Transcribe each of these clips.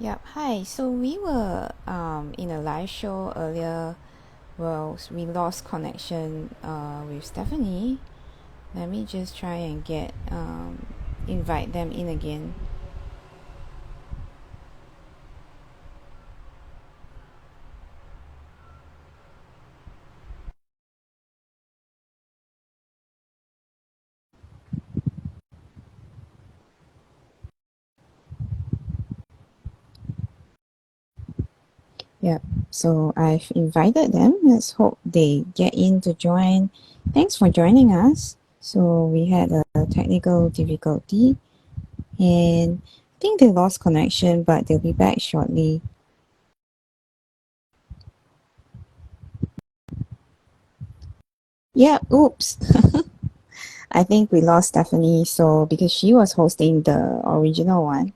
Yep. Hi. So we were in a live show earlier. Well, we lost connection with Stephanie. Let me just try and get invite them in again. Yep. So I've invited them. Let's hope they get in to join. Thanks for joining us. So we had a technical difficulty and I think they lost connection, but they'll be back shortly. Yeah, oops. I think we lost Stephanie, so because she was hosting the original one,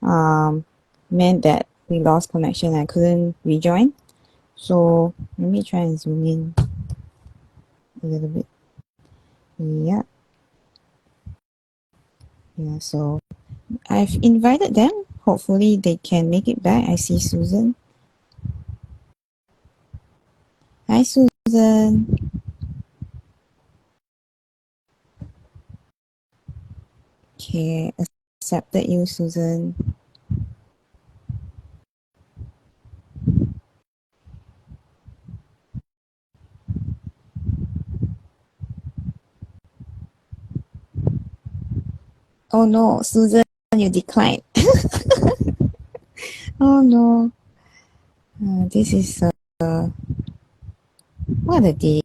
um, meant that we lost connection and couldn't rejoin. So let me try and zoom in a little bit. Yeah, yeah. So I've invited them. Hopefully they can make it back. I see Susan. Hi, Susan. Okay, accepted you, Susan. Oh no, Susan, you declined. Oh no. This is what a day.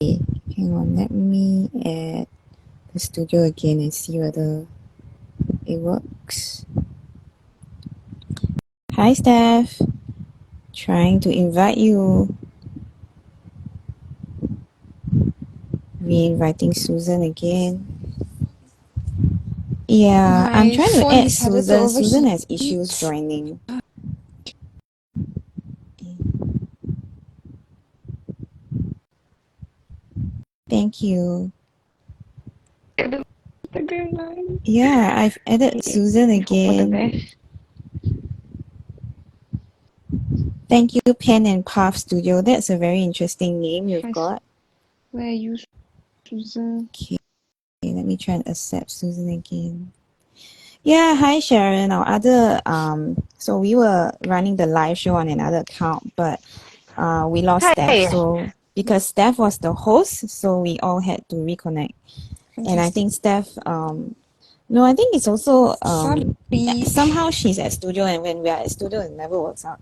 Hang on, let me add the studio again and see whether it works. Hi, Steph. Trying to invite you. Re-inviting Susan again. Yeah, I'm My trying to phone add decided to Susan. Susan has overheat. issues joining. Thank you. Instagram Live. Yeah, I've added Okay, Susan we hope for the again. best. Thank you, Pen and Puff Studio. That's a very interesting name you've Hi, got. where are you, Susan? Okay, let me try and accept Susan again. Yeah, hi Sharon. Our other so we were running the live show on another account, but we lost Steph. Hi. So because Steph was the host, so we all had to reconnect. And I Fantastic. think Steph no, I think it's also Sorry. somehow she's at studio and when we are at studio it never works out.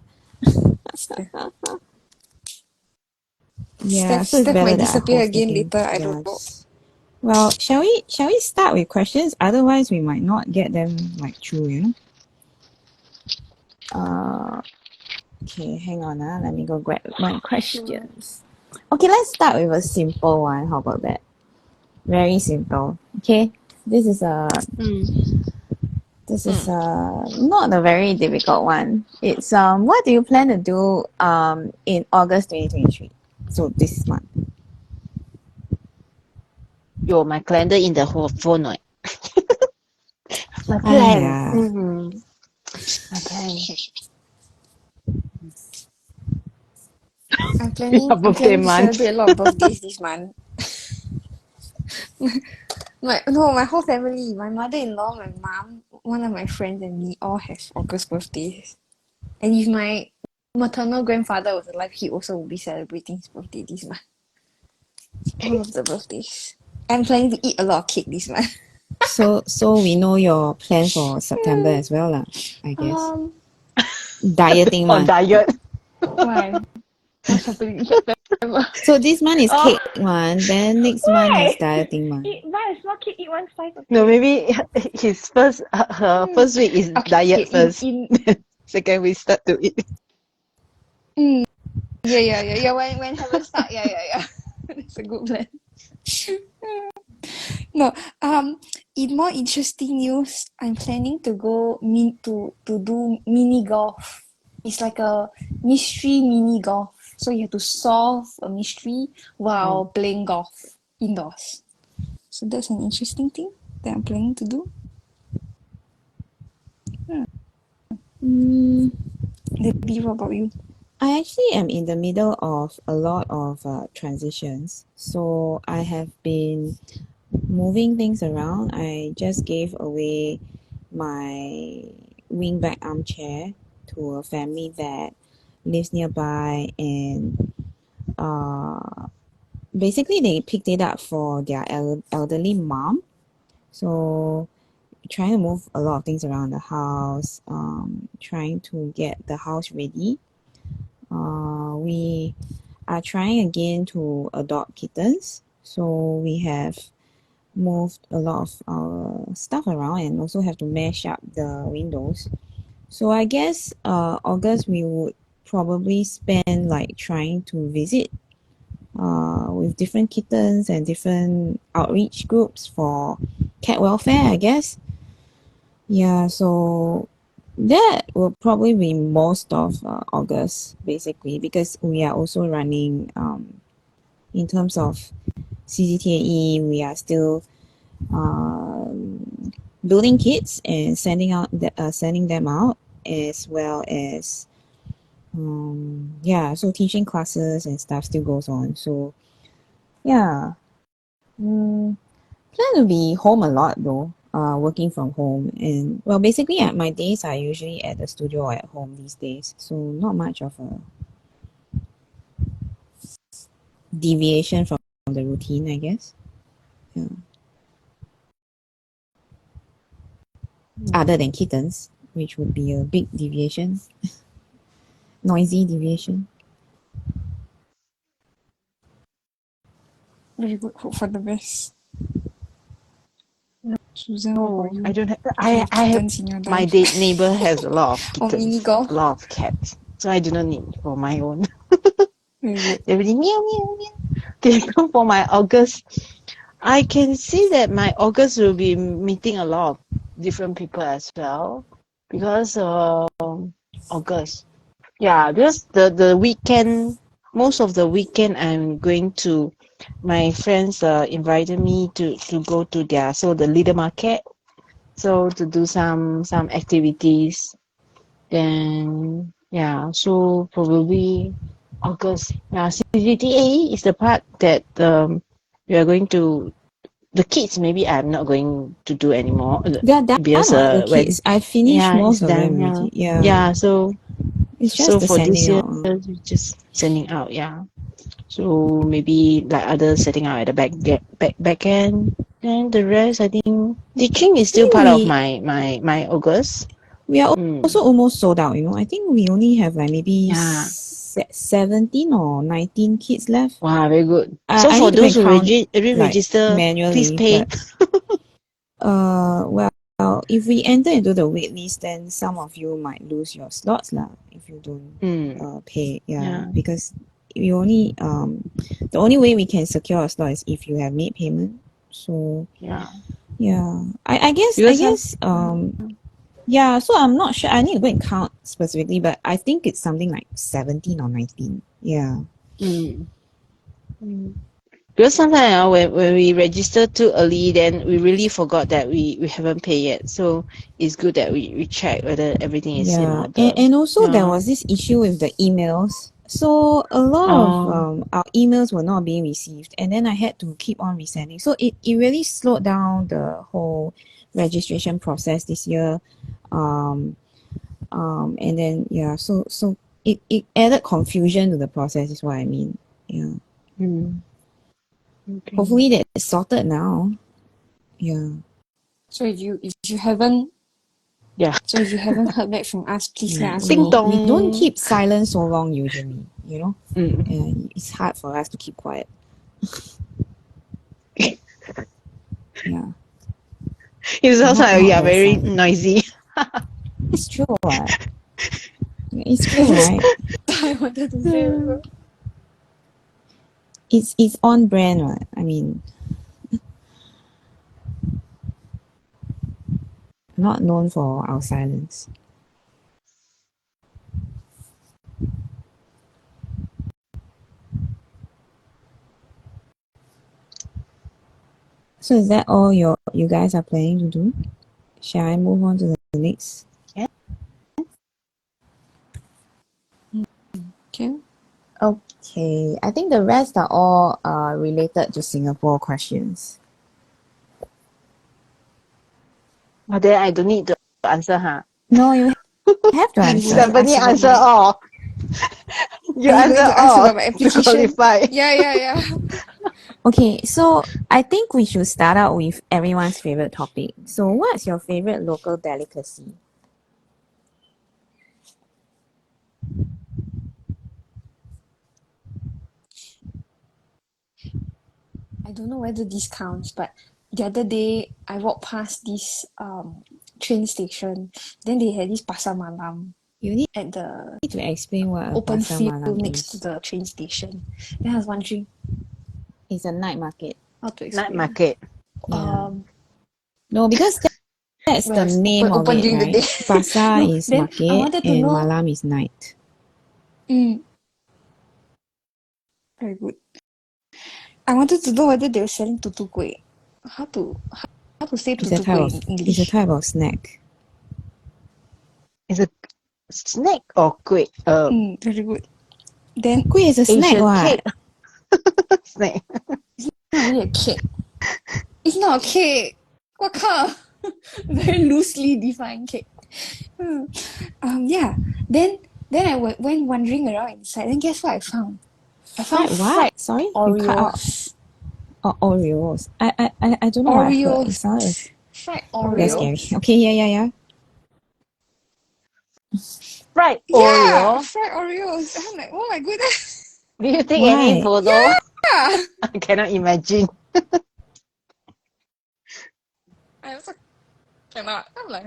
Yeah, so it's Steph better might that I disappear host again again. later. I don't know. Yes. Well, shall we start with questions? Otherwise we might not get them like through, you know? Okay, hang on. Let me go grab my Sure. questions. Okay, let's start with a simple one. How about that? Very simple. Okay, this is a Mm. not a very difficult one. It's what do you plan to do in August 2023? So this month. Yo, my calendar in the whole phone, right? My plan. Aya. My plan. I'm planning. Your I'm birthday planning to month. celebrate a lot of birthdays this month. My whole family, my mother-in-law, my mom, one of my friends, and me all have August birthdays. And if my maternal grandfather was alive, he also would be celebrating his birthday this month. All of the birthdays. I'm planning to eat a lot of cake this month. So we know your plan for September as well lah, I guess. Um, Dieting On month. diet. why? What's happening in September? So this month is Oh, cake month, then next month is Why? dieting month. Buy a small cake, eat one slice, no, okay? maybe his first, her Mm. first week is Okay, diet okay. first. Then second week start to eat. Mm, yeah. When haven't start, yeah. That's a good plan. No, in more interesting news, I'm planning to go to do mini golf. It's like a mystery mini golf. So you have to solve a mystery while Oh. playing golf indoors. So that's an interesting thing that I'm planning to do. Mm, elderly. What about you? I actually am in the middle of a lot of transitions. So I have been moving things around. I just gave away my wingback armchair to a family that lives nearby, and uh, basically they picked it up for their elderly mom. So trying to move a lot of things around the house, trying to get the house ready. We are trying again to adopt kittens. So we have moved a lot of our stuff around and also have to mesh up the windows. So I guess August we would probably spend like trying to visit with different kittens and different outreach groups for cat welfare, I guess. Yeah, so that will probably be most of August basically, because we are also running in terms of CCTAE, we are still building kits and sending them out, as well as yeah, so teaching classes and stuff still goes on. So yeah, plan to be home a lot though. Working from home, and well, basically at my days are usually at the studio or at home these days, so not much of a deviation from the routine, I guess. Yeah. Other than kittens, which would be a big deviation, noisy deviation. Very good. Hope for the best. Susan, what Oh, about you? I don't have. Do you I have I have. kittens in your My life? neighbor has a lot of Or mini kittens, golf? a lot of cats, so I do not need for my own. Very good. They really meow meow meow. Okay, so for my August, I can see that my August will be meeting a lot of different people as well, because August, yeah, because the weekend, most of the weekend I'm going to, my friends invited me to go to their, so the leader market, so to do some activities. Then yeah, so probably August. Yeah, CCTA is the part that we are going to, the kids. Maybe I'm not going to do anymore They're done, because what, the when, kids? I finished yeah, it's most of them done. Yeah, already. Yeah. yeah. So It's just the for this sending year, out. we're just sending out. Yeah. So maybe like others setting out at the back end. And the rest, I think teaching is I still think part of my August. we are Mm. also almost sold out, you know. I think we only have like maybe Yeah. 17 or 19 kids left. Wow, very good. So I for need to go those and who count like re-register, please manually, pay. but well, if we enter into the wait list, then some of you might lose your slots lah if you don't Mm. pay. Yeah, Yeah. because we only the only way we can secure a slot is if you have made payment. So Yeah. yeah, I guess Because some, yeah. So I'm not sure. I need to go and count specifically, but I think it's something like 17 or 19. Yeah. mm, mm. Because sometimes when we register too early, then we really forgot that we haven't paid yet. So it's good that we check whether everything is in Yeah, order. and also there Yeah. was this issue with the emails. So a lot of Oh. our emails were not being received, and then I had to keep on resending. So it really slowed down the whole registration process this year. Um, and then yeah, so it added confusion to the process, is what I mean. Yeah. Mm. Okay. Hopefully that's sorted now. Yeah. So if you haven't Yeah. heard back from us, please Yeah. let us Ding know. We don't dong. keep silent so long usually, you know? Mm. It's hard for us to keep quiet. Yeah. It sounds like Not you are very very silent. noisy. It's true what? It's true, right? I wanted to say also. It's on brand, right? I mean, not known for our silence. So is that all you guys are planning to do? Shall I move on to the next? Yeah. Can? Okay, I think the rest are all related to Singapore questions. But then I don't need to answer, huh? No, you have to You answer. wouldn't Stephanie ask about answer my. all. You Are you going answer to ask all about my to application? qualify. Yeah. Okay, so I think we should start out with everyone's favorite topic. So, what's your favorite local delicacy? I don't know whether this counts, but the other day I walked past this train station. Then they had this pasar malam You need at the to explain what a open pasar field malam next to is. the train station. Then I was wondering It's a night market. how to Night explain. market. Yeah. Um, No, because that's well, the it's name of open it, during the right? day. Pasar No, is then I market wanted to and know. malam is night. Very good. I wanted to know whether they were selling tutu kueh. How to say It's a tutu type kueh of in it's a English? type of snack. Is a snack or quick Very good. Then Kueh is a snack, Asian cake what? snack. not really a cake. It's not a cake. What kind of very loosely defined cake? Yeah. Then I went wandering around inside. Then guess what I found? I found Fried what? fried Sorry, you cut out. Oreos. Oh, Oreos. I don't know what I heard. It Oreos. sounded Fried very scary. Oreos. Okay, yeah. Fried Yeah, Oreo. fried Oreos. I'm like, oh my goodness. Do you take any Why? photo? Yeah. I cannot imagine. I also cannot. I'm like,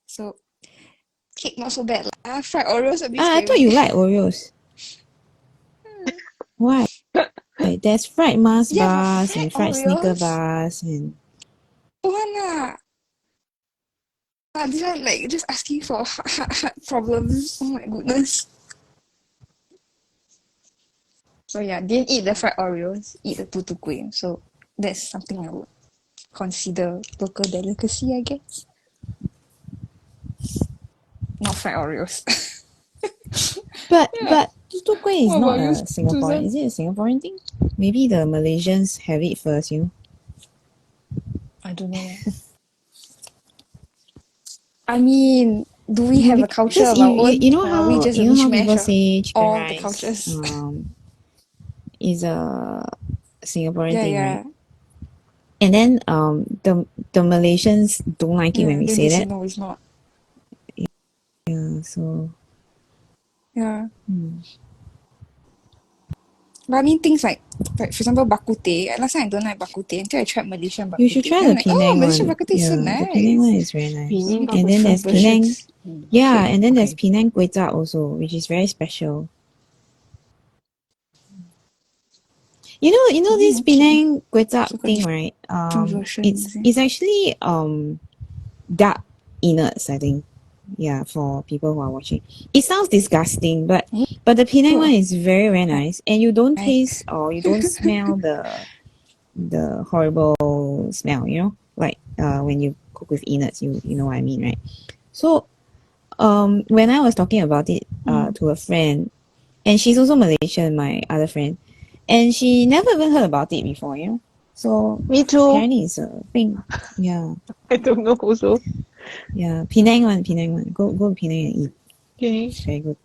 So cake not so bad lah. Fried Oreos a bit I scary. thought you like Oreos. Why? There's fried Mars Yeah, but bars fried and fried Snicker Oreos. bars and Don't want lah. This one like just asking for heart problems. Oh my goodness. So yeah, didn't eat the fried Oreos, eat the tutu kueh. So that's something I would consider local delicacy, I guess. Not fried Oreos. but Yeah. but tutu kueh is What not about you, a Singaporean. Susan? Is it a Singaporean thing? Maybe the Malaysians have it first, you know. I don't know. I mean, do we have a culture Because of our own? you know Or are we how just a mishmash people of say chicken all the rice cultures? is a Singaporean Yeah, thing, yeah. right? And then the Malaysians don't like it Yeah, when we then say they say that. no, it's not. Yeah, so Yeah. But I mean things like for example bak kut teh. Last time I don't like bak kut teh until I tried Malaysian bak you kut should teh. try Then the I'm like, oh, Penang Malaysian one. bak kut teh is so Yeah, the Penang one nice. is very nice. Penang Maybe And then different there's Penang. versions. Yeah, and then there's Okay. Penang Kway Chap also, which is very special. You know this Okay. Penang Kway Chap So got thing, right? different versions. It's actually duck innards, I think. Yeah, for people who are watching. It sounds disgusting, but the Penang one is very, very nice. And you don't taste or you don't smell the horrible smell, you know? Like when you cook with innards, you know what I mean, right? So when I was talking about it to a friend, and she's also Malaysian, my other friend, and she never even heard about it before, you know? So Me too. apparently it's a thing. Yeah. I don't know also. Yeah, Penang one. Go to Penang and eat. Okay. It's very good.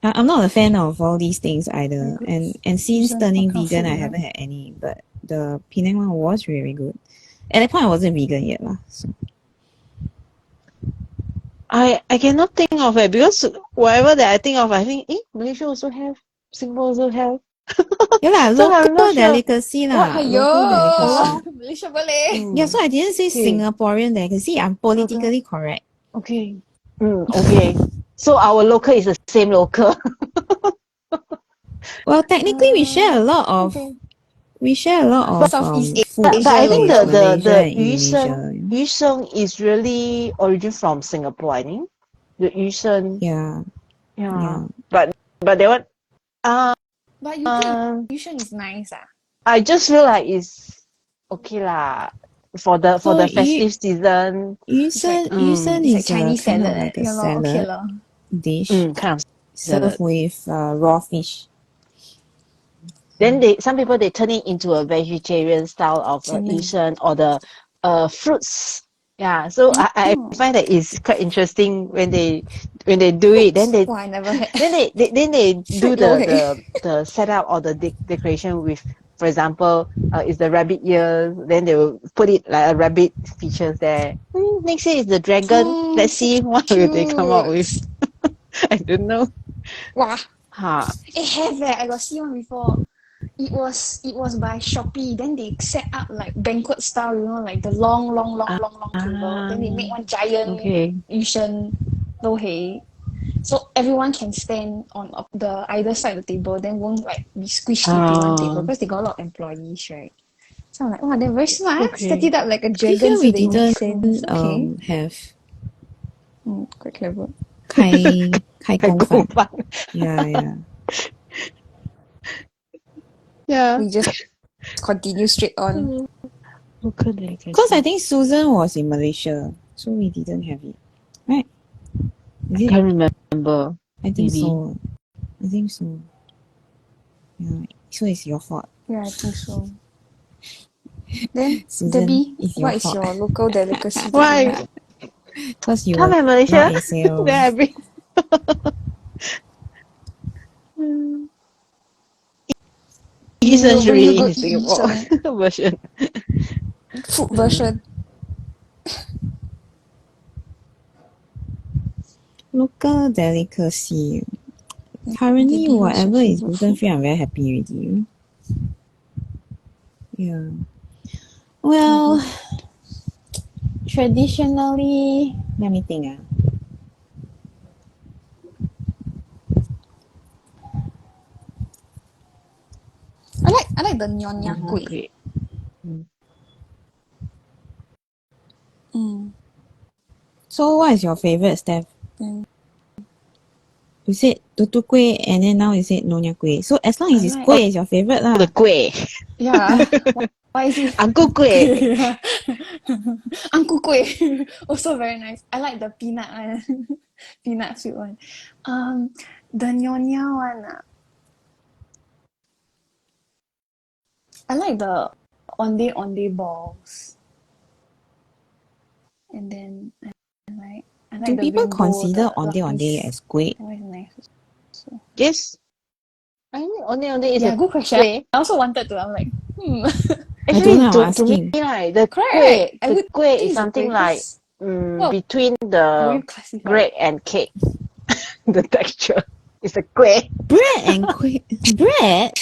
I'm not a fan of all these things either. And since Susan, turning what kind of vegan, food I you haven't like? had any. But the Penang one was really good. At that point, I wasn't vegan yet, lah. So I cannot think of it because whatever that I think of, I think, Malaysia also have, Singapore also have. yeah lah, So I'm not local sure. delicacy lah. Aiyo, Local delicacy. Malaysia boleh. Yeah, so I didn't say Okay. Singaporean delicacy. I'm politically correct. Okay. Okay. So our local is the same local. Well, technically, we share a lot of Okay. Southeast food But I think with Asia, Malaysia the and Indonesia. You know? Yu Sheng is really origin from Singapore, I think. The Yu Sheng. Yeah. Yeah. But that one But you think Yushan is nice ah? I just feel like it's okay lah. for the So festive season. 鱼生 It's like is Chinese kind of salad. like a Yeah, lor, okay salad lor. dish Kind of served salad. with raw fish. Then some people they turn it into a vegetarian style of 真的。 yusheng or the fruits. Yeah, so I Oh. find that it's quite interesting when they do it. Then they Wow, I never had. then they do Fruit no way. the setup or the decoration with, for example, is the rabbit ears. Then they will put it like a rabbit features there. Next year is the dragon. Oh, Let's so see what will they come up with. cute. I don't know. Wow. Ha. It have I got see one before. It was by Shopee. Then they set up like banquet style, like the long table. Then they make one giant Okay. 鱼生 lo hei. So everyone can stand on the either side of the table, then won't like be squished into one table because they got a lot of employees, right? So I'm like, oh, they're very smart. Okay. Set it up like a Here dragon so we that it makes didn't sense. Okay. have Quite clever. 开工饭. 饭. Yeah. Yeah. We just continue straight on. Local delicacy. Because I think Susan was in Malaysia, so we didn't have it. Right? Is I it? can't remember. I think maybe. so. I think so. Yeah. So it's your fault. Yeah, I think so. Then, Susan, Debbie, it's your what is fault. your local delicacy? that you Why? like? Because you Come were in Malaysia. not in sale. Then I bring. We'll bring you Essentially go in eat Singapore version. food version. Local delicacy. Currently, Debbie, what's your whatever is favourite gluten food? free, I'm very happy with you. Yeah. Well, traditionally, let me think. I like the Nyonya Kueh. Great. So, what is your favorite, Steph? Mm. You said tutu kueh, and then now you said nonya kueh. So, as long as I it's like- kueh, it's your favorite lah. The kueh. Yeah. Why is it? Uncle kueh. Yeah. Uncle Kueh. Also very nice. I like the peanut one. Peanut sweet one. The Nyonya one. I like the Ondeh balls. And then I like Do the people rainbow, consider the ondeh ondeh lapis. as kueh? That one is nice. So, Yes. I think only is yeah, a good question. kueh. I also wanted to. I'm like, I Actually, don't know, I'm to me, asking. like the correct, kueh, right? I the would kueh think is it's a something kueh, like 'cause Well, between how the you classify? bread and cake. The texture is a kueh. Bread and kueh. Bread?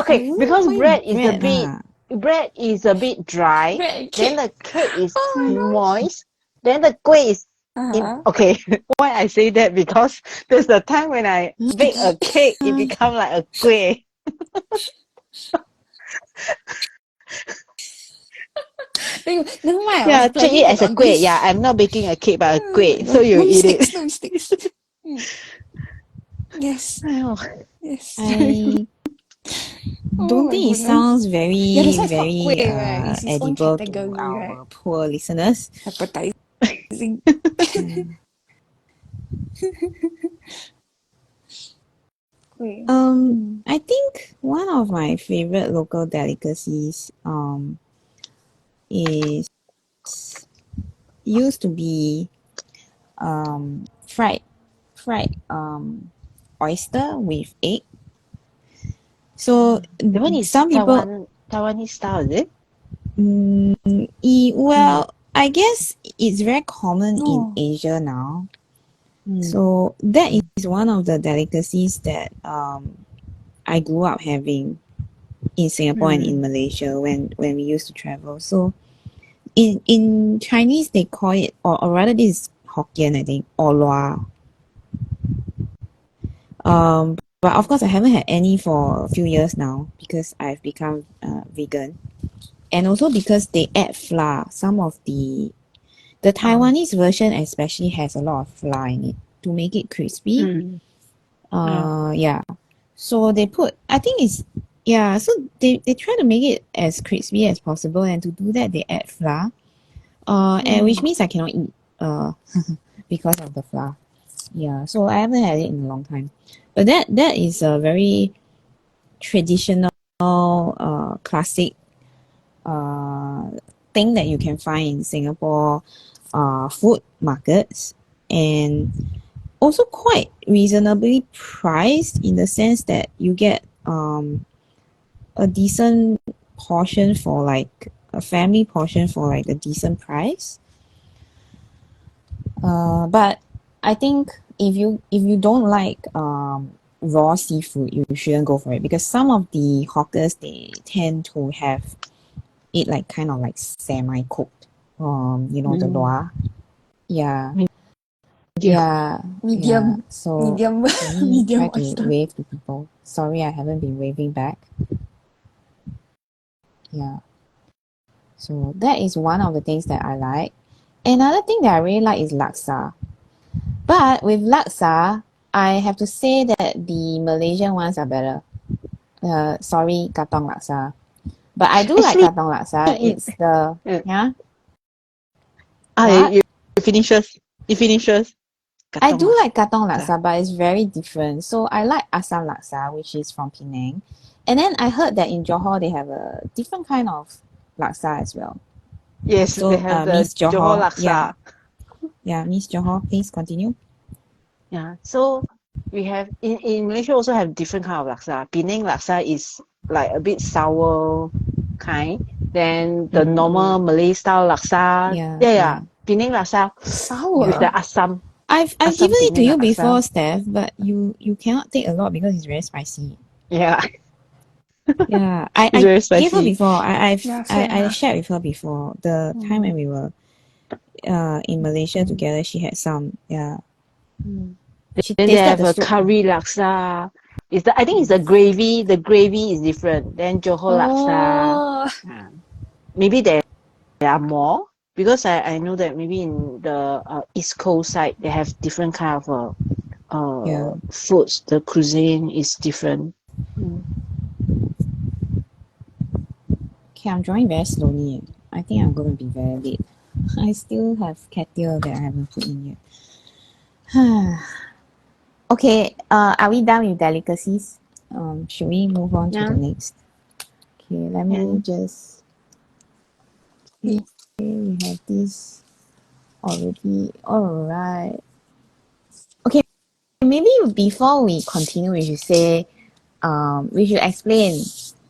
Okay, I wouldn't because call it bread is a bread bit lah. bread is a bit dry. Bread and Then cake. the cake is Oh my gosh. moist. Then the kueh is Uh-huh. okay. Why I say that? Because there's a time when I bake a cake, it become like a kueh. Never mind. I Yeah, was treat planning it to as a on kueh. this. Yeah, I'm not baking a cake, but a Oh kueh. my So God. you No eat it. mistakes, no mistakes. Yes, Aiyo. yes. I Oh don't my think it goodness. sounds Yeah, very, that's why it's called very kueh, right? It's its own edible to category, our right? poor listeners. Appetizing. Yeah. Kueh. I think one of my favorite local delicacies is used to be fried oyster with egg. So That one is some people Taiwanese style, is it? well, I guess it's very common in Oh. Asia now. So that is one of the delicacies that I grew up having in Singapore and in Malaysia when we used to travel. So in Chinese they call it, or rather this is Hokkien, I think, orloa. But of course I haven't had any for a few years now because I've become vegan, and also because they add flour. Some of the Taiwanese version especially has a lot of flour in it to make it crispy. Yeah. So they put, I think it's yeah, so they try to make it as crispy as possible, and to do that they add flour. And which means I cannot eat because of the flour. Yeah, so I haven't had it in a long time. But that is a very traditional classic thing that you can find in Singapore food markets, and also quite reasonably priced in the sense that you get a decent portion for like a family portion for like a decent price. But I think if you don't like raw seafood, you shouldn't go for it, because some of the hawkers they tend to have it like kind of like semi cooked. The loa. Yeah. Yeah. Medium. Yeah. So Medium. for me, Medium try to oyster. wave to people. Sorry, I haven't been waving back. Yeah. So that is one of the things that I like. Another thing that I really like is laksa. But with laksa, I have to say that the Malaysian ones are better. Sorry, katong laksa. But I do like Actually, katong laksa. It's the Yeah. What? You finish first. You finish first. I do Katong like katong laksa, but it's very different. So I like asam laksa, which is from Penang. And then I heard that in Johor they have a different kind of laksa as well. Yes, So they have the Miss Johor, Johor laksa. yeah, Miss Johor, please continue. Yeah. So we have in Malaysia also have different kind of laksa. Penang laksa is like a bit sour kind. Then the normal Malay style laksa. Yeah. Penang laksa Sour. with the asam. I've Asam given it to Penang you laksa. before, Steph, but you cannot take a lot because it's very spicy. Yeah. Yeah, It's I very gave her spicy. before. I Yeah, shared with her before the time when we were in Malaysia together. She had some. Yeah. She Then they tasted have the a soup. curry laksa. I think it's the gravy. The gravy is different. Then Johor laksa. Oh, Maybe there are more, because I know that maybe in the East Coast side they have different kind of Yeah. foods. The cuisine is different. Okay, I'm drawing very slowly. I think I'm gonna be very late. I still have cattail that I haven't put in yet. Okay, are we done with delicacies? Should we move on to Yeah. the next? Okay, let me just. Okay, we have this already. All right. Okay, maybe before we continue, we should say, we should explain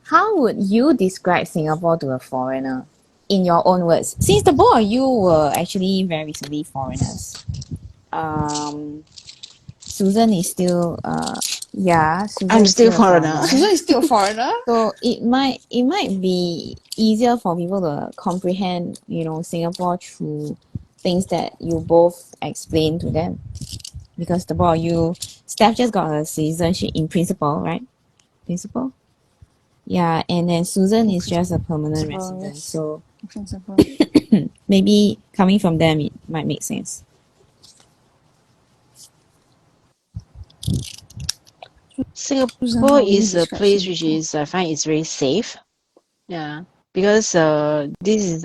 how would you describe Singapore to a foreigner in your own words? Since the both of you were actually very recently foreigners. Susan is still Susan I'm is still a foreigner. Susan is still a foreigner. So it might be easier for people to comprehend, Singapore through things that you both explain to them. Because the both of you, Steph just got her citizenship in principle, right? Principle? Yeah, and then Susan is just a permanent Principle, resident. yes. So Principle. maybe coming from them, it might make sense. Singapore is a place which is I find it's very safe. Yeah, because this is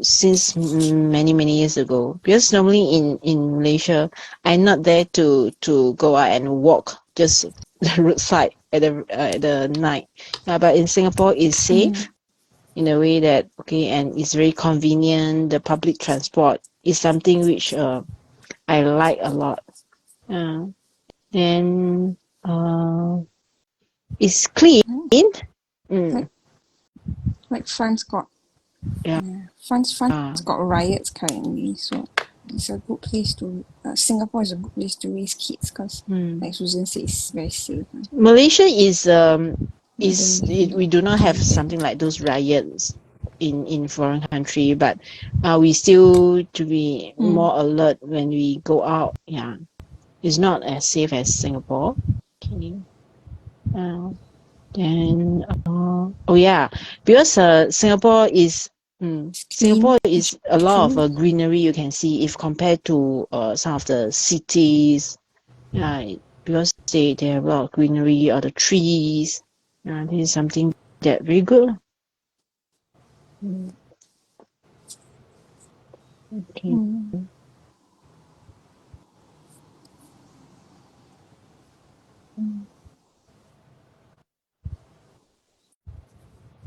since many years ago. Because normally in Malaysia, I'm not there to go out and walk just the roadside at the night. But in Singapore, it's safe in a way that and it's very convenient. The public transport is something which I like a lot. Then it's clean. Like France got France got riots currently, so it's a good place to Singapore is a good place to raise kids because like Susan says, it's very safe. Malaysia is we do not have something like those riots in foreign country, but we still to be more alert when we go out. Yeah, it's not as safe as Singapore. Okay. Then because Singapore is a lot of greenery you can see if compared to some of the cities. Because say they have a lot of greenery or the trees. This is something that very good lah. Okay.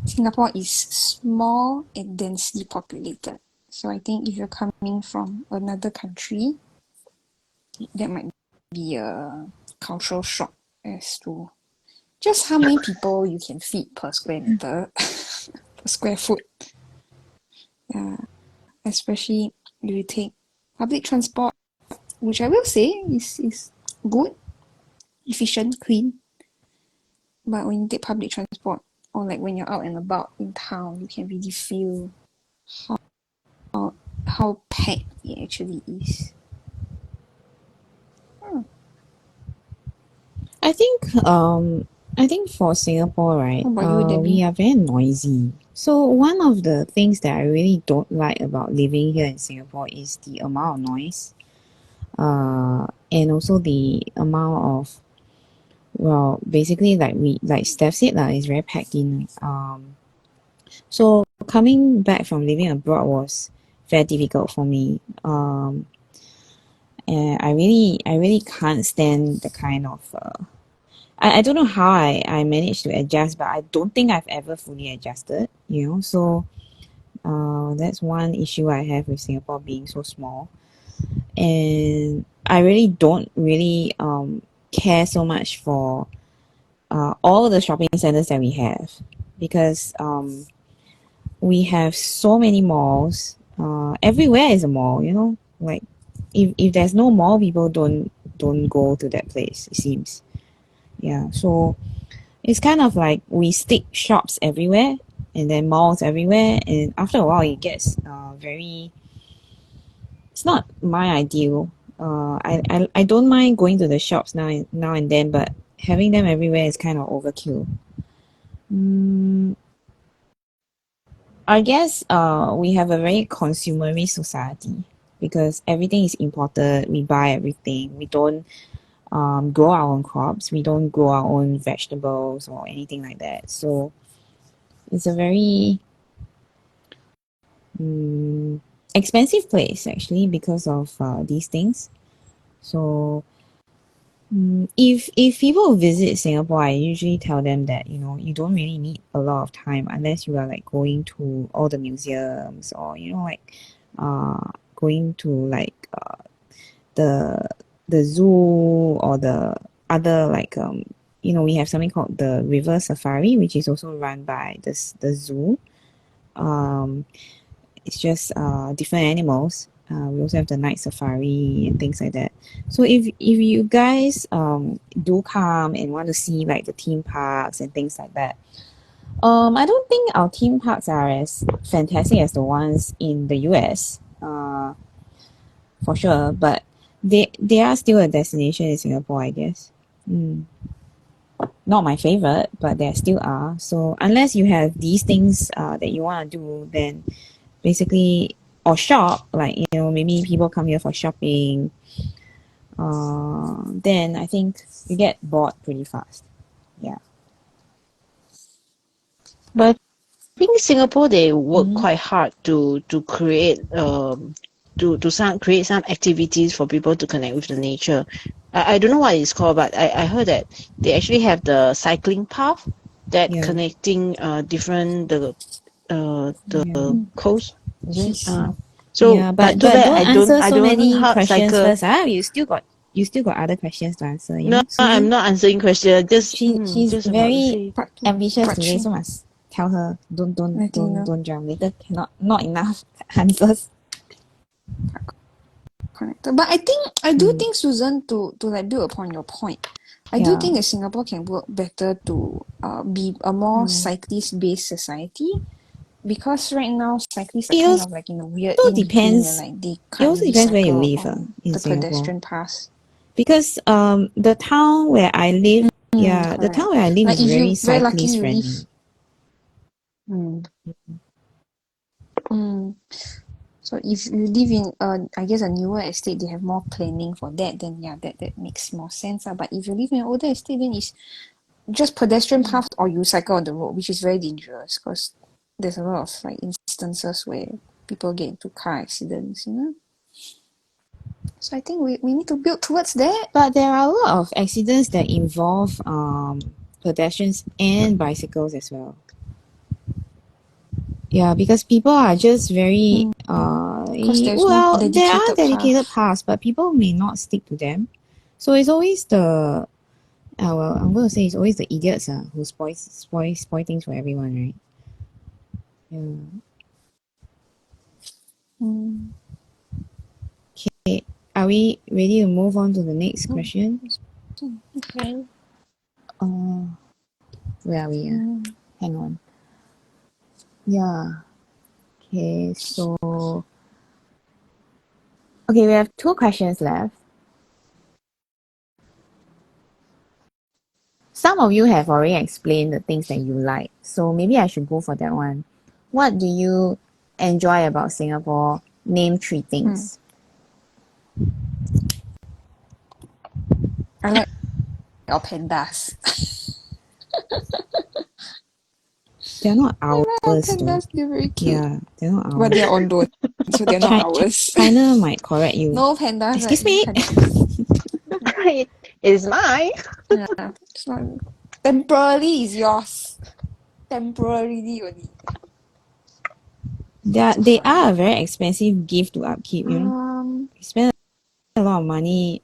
Singapore is small and densely populated. So I think if you're coming from another country, that might be a cultural shock as to just how many people you can feed per square meter, per square foot. Yeah, especially if you take public transport, which I will say is good, efficient, clean. But when you take public transport, or like when you're out and about in town, you can really feel how packed it actually is. I think for Singapore, right, How about you, Debbie? we are very noisy. So one of the things that I really don't like about living here in Singapore is the amount of noise, and also the amount of, well, basically like Steph said, is very packed in. So coming back from living abroad was very difficult for me. And I really can't stand the kind of I don't know how I managed to adjust, but I don't think I've ever fully adjusted, so that's one issue I have with Singapore being so small. And I really don't really care so much for all the shopping centers that we have, because we have so many malls. Everywhere is a mall, like if there's no mall, people don't go to that place, it seems. Yeah, so it's kind of like we stick shops everywhere and then malls everywhere, and after a while it gets very, it's not my ideal. I don't mind going to the shops now and then, but having them everywhere is kind of overkill. I guess we have a very consumerist society because everything is imported. We buy everything. We don't grow our own crops. We don't grow our own vegetables or anything like that. So it's a very expensive place actually because of these things. So if people visit Singapore, I usually tell them that you don't really need a lot of time unless you are like going to all the museums, or going to like the zoo, or the other like we have something called the River Safari, which is also run by the zoo. It's just different animals. We also have the night safari and things like that. So if you guys do come and want to see like the theme parks and things like that, I don't think our theme parks are as fantastic as the ones in the US, for sure. But they are still a destination in Singapore, I guess. Not my favorite, but there still are. So unless you have these things that you want to do, then basically, or shop, like maybe people come here for shopping, then I think you get bored pretty fast. Yeah. But I think Singapore, they work quite hard to create create some activities for people to connect with the nature. I don't know what it's called, but I heard that they actually have the cycling path that Yeah. connecting different the coast. Is it? Yeah, but too bad don't I answer so don't many hard questions cycle. first. You still got other questions to answer. No, Susan? I'm not answering questions. She's Just about to very say. Part two. ambitious Part today, three. so must tell her Letting know. don't jump. Later cannot, not enough answers. Connected. But I do think, Susan, to like build upon your point, I do Yeah. think that Singapore can work better to be a more cyclist-based society, because right now cyclists are It kind also of like in a weird also in between where depends. like they It can't also really depends where you cycle live on in the Singapore. pedestrian paths. Because the town where I live, the town where I live Like is if very you very lucky cyclist you friendly. live. So So if you live in I guess a newer estate, they have more planning for that, then yeah, that makes more sense. But if you live in an older estate, then it's just pedestrian path or you cycle on the road, which is very dangerous because there's a lot of like instances where people get into car accidents, you know. So I think we need to build towards that. But there are a lot of accidents that involve pedestrians and bicycles as well. Yeah, because people are just very Because there's well, no there are dedicated dedicated path. paths, but people may not stick to them. So it's always the well, I'm going to say it's always the idiots who spoil things for everyone, right? Yeah. Okay, are we ready to move on to the next question? Okay. Where are we? Hang on. Yeah. Okay, so okay, we have 2 questions left. Some of you have already explained the things that you like, so maybe I should go for that one. What do you enjoy about Singapore? Name 3 things. I like our pandas. They're not I like our ours though. pandas, they're very cute. Yeah, they're not But ours. they're on loan, so they're not ours. China might correct you. No pandas Excuse are in me. countries. It is mine. Yeah, it's not temporarily is yours. Temporarily only. They are a very expensive gift to upkeep, you know. You spend a lot of money.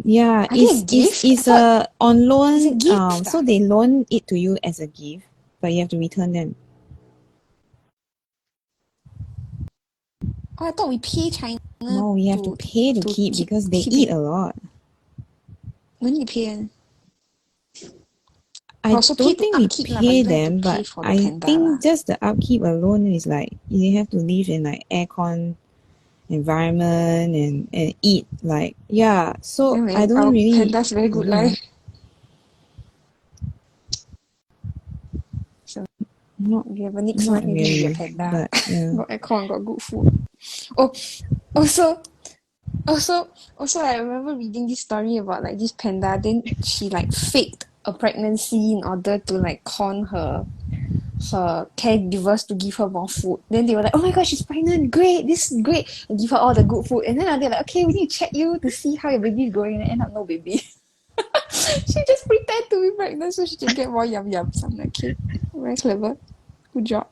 Yeah, Are they a gift? it's a on loan. It's a gift, so they loan it to you as a gift, but you have to return them. Oh, I thought we pay China. No, we have to pay to keep because they eat a lot. When you pay? I Also don't pay to think we upkeep lah, but pay you don't have to them, pay but for the I panda think lah. just the upkeep alone is like you have to live in like aircon environment and eat like yeah. So Anyway, I our don't really pandas very good you know, life. So not if you have a next not life, maybe be a really, panda. but yeah. Got aircon, got good food. Oh, also, I remember reading this story about like this panda. Then she like faked a pregnancy in order to like con her caregivers to give her more food. Then they were like, "Oh my gosh, she's pregnant! Great, this is great!" And give her all the good food. And then they're like, "Okay, we need to check you to see how your baby is going." And end up no baby. She just pretend to be pregnant so she can get more yum yums. I'm like, okay, very clever. Good job.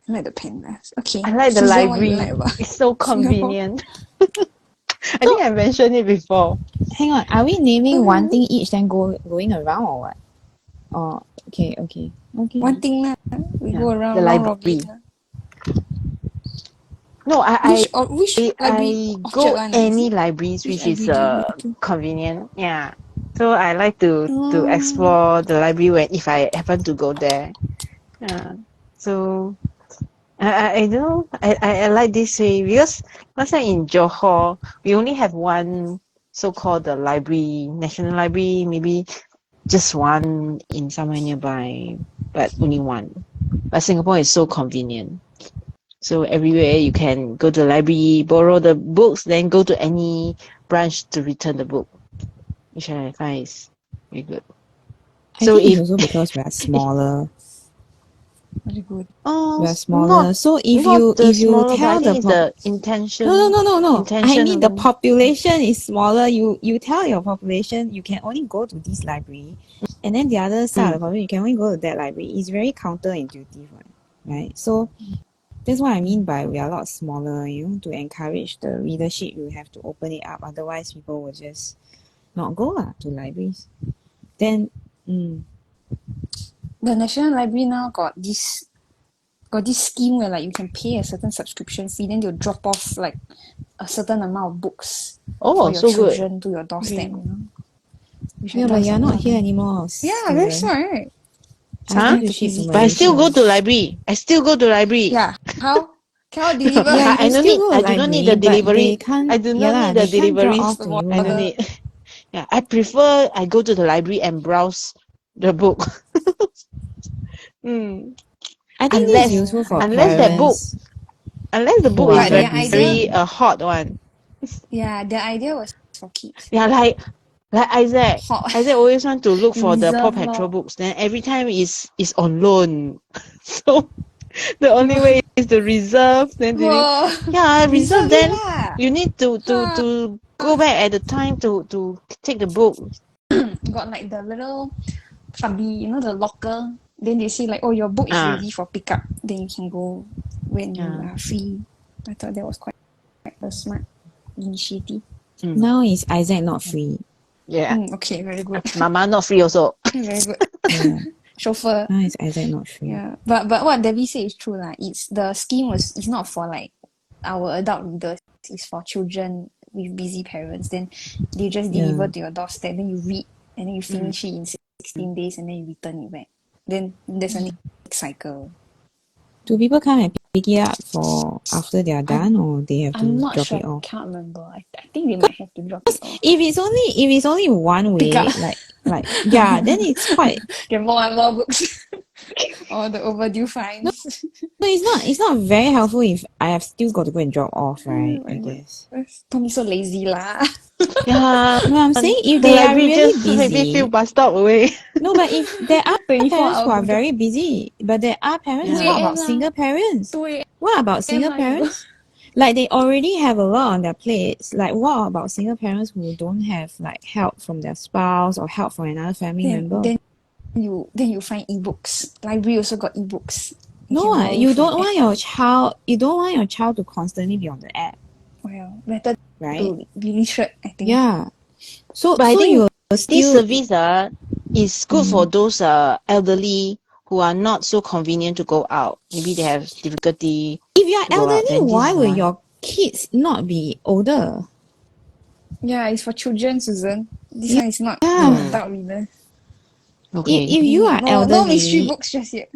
I like the pandas. Okay. I like the Susan, what you library. like about It's so Singapore? convenient. I think I mentioned it before. Hang on, are we naming one thing each then going around or what? Oh, okay. One thing lah, we Yeah, go around the round library. robin lah. No, Which library? I Orchard go one, any is it? libraries Which which is library do you go to? convenient. Yeah. So I like to Oh. explore the library when if I happen to go there. Yeah. So I don't know. I like this way because last time in Johor we only have one so-called the library, National Library, maybe just one in somewhere nearby, but only one. But Singapore is so convenient. So everywhere you can go to the library, borrow the books, then go to any branch to return the book, which I find is very good. I So think if it's also because we are smaller. Very good. We are smaller. So if you smaller, tell but I think the it's the intention. no. I intention mean of the them. population is smaller. You tell your population you can only go to this library, and then the other side of the population you can only go to that library. It's very counterintuitive, right? So that's what I mean by we are a lot smaller. You know, to encourage the readership, you have to open it up. Otherwise, people will just not go to libraries. Then, The National Library now got this scheme where like you can pay a certain subscription fee, then they'll drop off like a certain amount of books for your so good. children to your doorstep, you know. Which I yeah, thought but was you're not here amazing. anymore. Yeah, very Susan. smart, right? I need to Take ship easy. to But I still go Malaysia. to library. I still go to library. Yeah. How? Cannot deliver. Yeah, I you don't still need. go to I do not need the library, but delivery. they can't. I do Yeah not lah, need the they can't drop delivery. off to you. I don't need. Yeah, I prefer I go to the library and browse the book. I I think this is Unless useful for unless that book parents unless the who book are is But very their very, busy. idea, very hot one. yeah, their idea was for kids. Yeah, like Isaac. Hot. Isaac always want to look You for the Paw reserve Patrol lor. books. Then every time is on loan. So the only way is to reserve. Then Oh, yeah, reserve. reserve it Then lah. you need to go back at the time to take the book. Got like the little cubby, the locker. Then they say like, oh, your book is Ah, ready for pickup. Then you can go when you yeah. are free. I thought that was quite a smart initiative. Now is Isaac not free. Yeah. Okay, very good. Mama not free also. Very good. Yeah. Chauffeur. Now is Isaac not free. Yeah. But what Debbie said is true lah. It's the scheme it's not for like our adult readers. It's for children with busy parents. Then they just deliver Yeah. to your doorstep. Then you read and then you finish it in 16 days and then you return it back. Then there's a next cycle. Do people come and pick it up for after they are done, or they have I'm to not drop sure. it I off? can't remember. I think they might have to drop it off. If it's only one way, Pick up. like yeah, then it's quite. Get more and more books. Or the overdue fines. No, it's not very helpful if I have still got to go and drop off, right? I my God. guess. Don't be so lazy lah. Yeah. No, I'm saying if The they are library really just make me feel busy. bus stop away. No, but if there are 24 parents who are hours. very busy, but there are parents. Yeah. What 2 about a.m. single parents? 2 a.m. What about single lah, you parents? Like they already have a lot on their plates. Like what about single parents who don't have like help from their spouse or help from another family member? Then you find ebooks. Library also got ebooks. No, can you borrow don't from want your child. You don't want your child to constantly be on the app, Well, better right? to be literate, I think. Yeah. So But I so think you will this still service is good for those elderly who are not so convenient to go out. Maybe they have difficulty. if you are to go out, elderly, then this why is will one. your kids not be older? Yeah, it's for children, Susan. This one is not Yeah. for adult readers. Okay. If you are No mystery elderly, books just yet.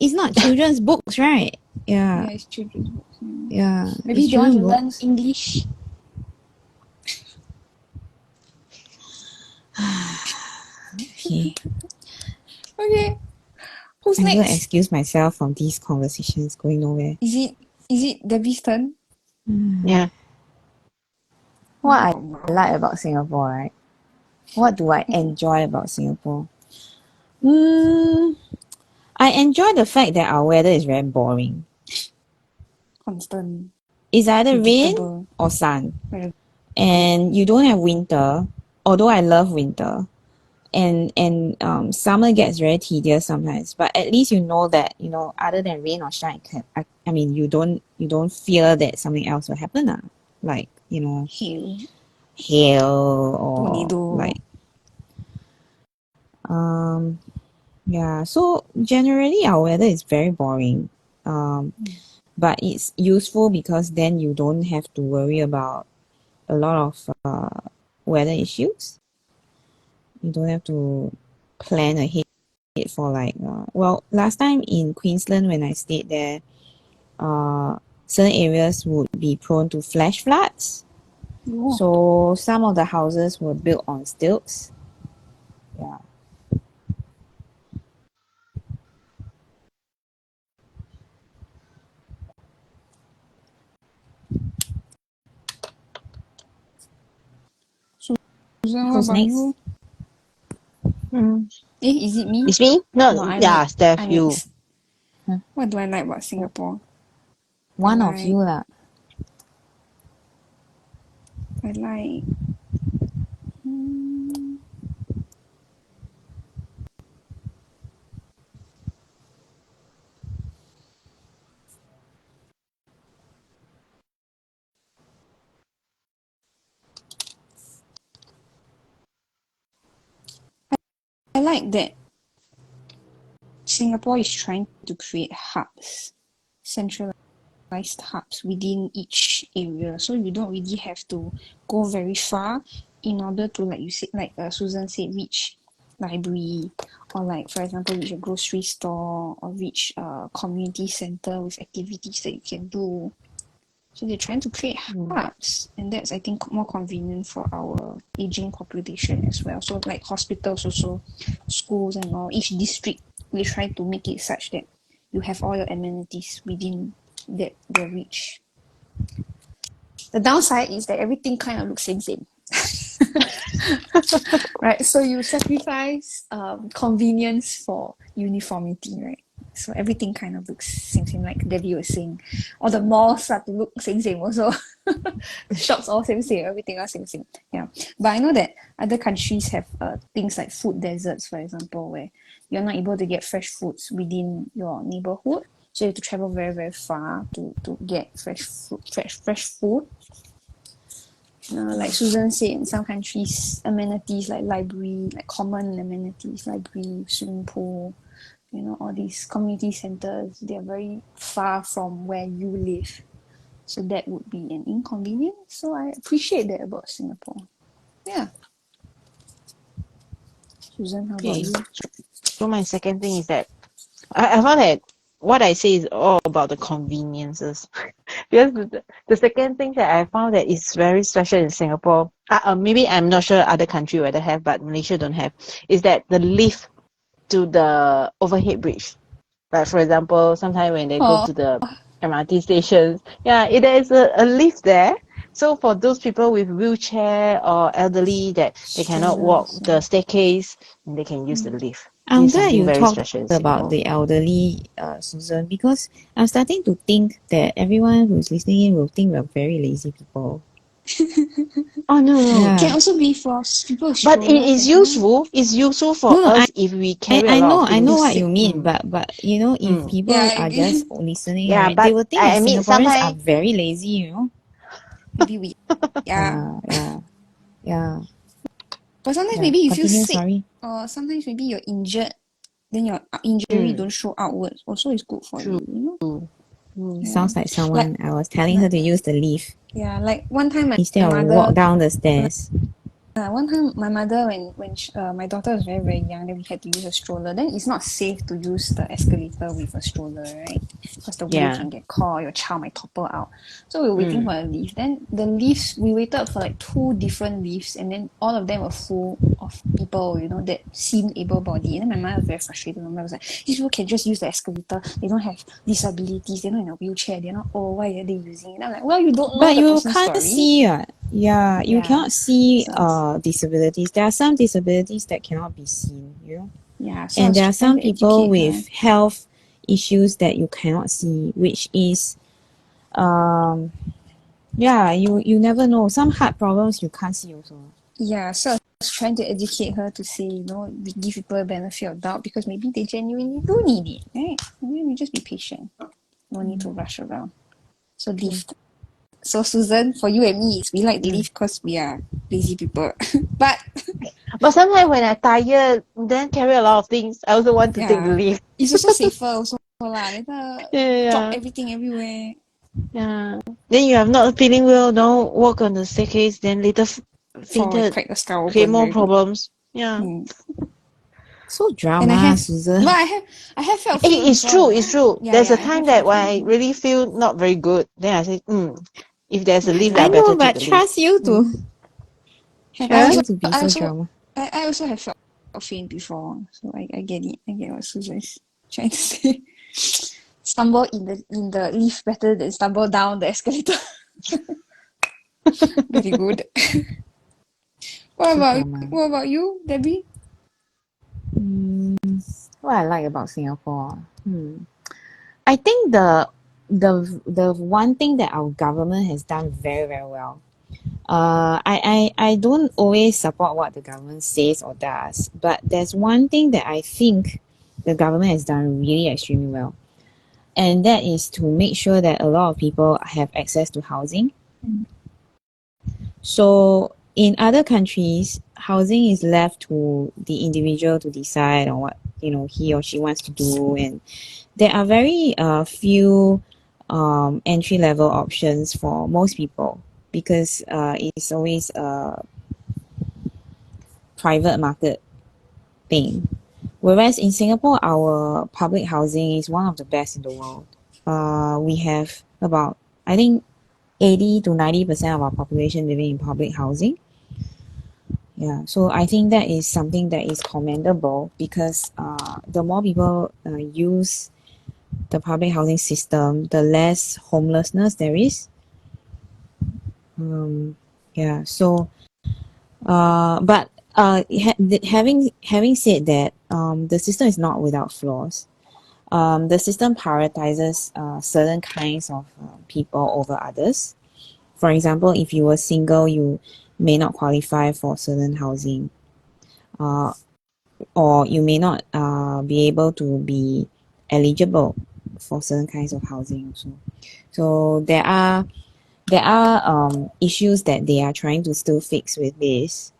it's not children's books, right? Yeah, Yeah. it's children's books. Yeah. Maybe it's they want to children's learn books. English. Okay. Okay. Who's I'm gonna next? excuse myself from these conversations going nowhere. Is it Debbie's turn? Yeah. What I like about Singapore, right? What do I enjoy about Singapore? I enjoy the fact that our weather is very boring. Constant. It's either rain Predictable. or sun. Very- And you don't have winter, although I love winter. And summer gets very tedious sometimes, but at least you know that, other than rain or shine, I mean, you don't fear that something else will happen, like, Hail. hail or Tornado. like yeah, so generally our weather is very boring, but it's useful because then you don't have to worry about a lot of weather issues. You don't have to plan ahead for last time in Queensland when I stayed there, certain areas would be prone to flash floods. Oh. So some of the houses were built on stilts. Yeah. Susan, what Who's about next? you? Mm. Is it me? It's me? No, No, I'm yeah, next. Steph, I'm you. next. What do I like about Singapore? One of Right. you lah. I like. I like that Singapore is trying to create hubs, centralized hubs within each area. So you don't really have to go very far in order to, like you said, like Susan said, reach library, or like, for example, reach a grocery store, or reach a community center with activities that you can do. So they're trying to create hubs, and that's, I think, more convenient for our aging population as well. So like hospitals also, schools and all, each district, we try to make it such that you have all your amenities within their reach. The downside is that everything kind of looks same. Right? So you sacrifice convenience for uniformity, right? So everything kind of looks same, like Debbie was saying. All the malls start to look same also. Shops all same, everything else same. Yeah. But I know that other countries have things like food deserts, for example, where you're not able to get fresh foods within your neighborhood. So you have to travel very, very far to get fresh food. Like Susan said, in some countries, amenities like library, like common amenities, library, swimming pool, all these community centers, they are very far from where you live. So that would be an inconvenience. So I appreciate that about Singapore. Yeah. Susan, how about Okay. you? So my second thing is that I found that what I say is all about the conveniences. Because the second thing that I found that is very special in Singapore, maybe I'm not sure other country whether have, but Malaysia don't have, is that the lift to the overhead bridge. Like for example, sometimes when they go to the MRT stations, there is a lift there. So for those people with wheelchair or elderly that they cannot walk Strollers, the staircase, they can use the lift. I'm This is glad something you very talked special in about Singapore. the elderly, Susan, because I'm starting to think that everyone who's listening in will think we're very lazy people. Oh no. Yeah. Can also be for people with But it strollers is as well. useful. It's useful for No, us if we carry a I lot know, of I know things. what you mean, but if people Yeah, I are agree. just listening, Yeah, right, they but will think I that mean Singaporeans are sometimes very lazy, Maybe we, yeah. Yeah. But sometimes maybe you feel Continue, sick, sorry. or sometimes maybe you're injured, then your injury don't show outwards. Also, it's good for True. you. Yeah. Sounds like someone Like, I was telling her to use the lift yeah, like one time my instead of walk mother, down the stairs. one time my mother when my daughter was very very young, then we had to use a stroller. Then it's not safe to use the escalator with a stroller, right? Because the wheel Yeah. can get caught, your child might topple out. So we were waiting for a lift. Then the lifts, we waited for like 2 different lifts, and then all of them were full of people, that seemed able-bodied. And then my mother was very frustrated. My mother was like, these people can just use the escalator. They don't have disabilities. They're not in a wheelchair. They're not. Oh, why are they using it? And I'm like, well, you don't know But the you person's can't story. see, you Yeah. cannot see So- disabilities. There are some disabilities that cannot be seen, Yeah. So I And was there are trying some to people educate her. with health issues that you cannot see, which is, you never know. Some heart problems you can't see also. Yeah, so I was trying to educate her to say, we give people a benefit of doubt because maybe they genuinely do need it, right? Maybe we just be patient. No need to rush around. So lift. So Susan, for you and me, we like the lift because we are lazy people. But sometimes when I'm tired, then carry a lot of things, I also want to take the yeah, lift. it's also safer also lah. Later drop Yeah. everything everywhere. Yeah. Then you have not feeling well, don't walk on the staircase, then later For fainted. crack the skull Okay, open. more Very good. problems. Yeah. So And drama, Susan. but I have felt faint It's before. true, it's true. Yeah, There's yeah, a I time have that felt when faint I before. really feel not very good, then I say, if there's a lift, I I know, better take but the lift. trust you to be so drama. I also have felt faint before, so I get it. I get what Susan is trying to say. Stumble in the lift better than stumble down the escalator. Very good. So drama. What about you, Debbie? What I like about Singapore. I think the one thing that our government has done very, very well. I don't always support what the government says or does, but there's one thing that I think the government has done really extremely well, and that is to make sure that a lot of people have access to housing. So in other countries, housing is left to the individual to decide on what he or she wants to do, and there are very few entry level options for most people because it's always a private market thing. Whereas in Singapore, our public housing is one of the best in the world. We have about, I think, 80 to 90% of our population living in public housing. Yeah, so I think that is something that is commendable because the more people use the public housing system, the less homelessness there is. Yeah, so but having said that, the system is not without flaws. The system prioritizes certain kinds of people over others. For example, if you were single, you may not qualify for certain housing, uh, or you may not be able to be eligible for certain kinds of housing also. So there are issues that they are trying to still fix with this,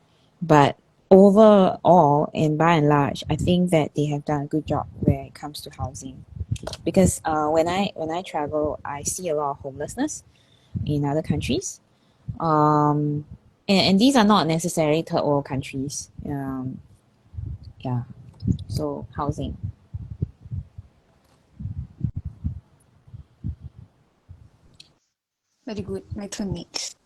but overall and by and large, I think that they have done a good job when it comes to housing. Because when I travel, I see a lot of homelessness in other countries. And these are not necessarily third world countries. Yeah. So housing. Very good. My turn next.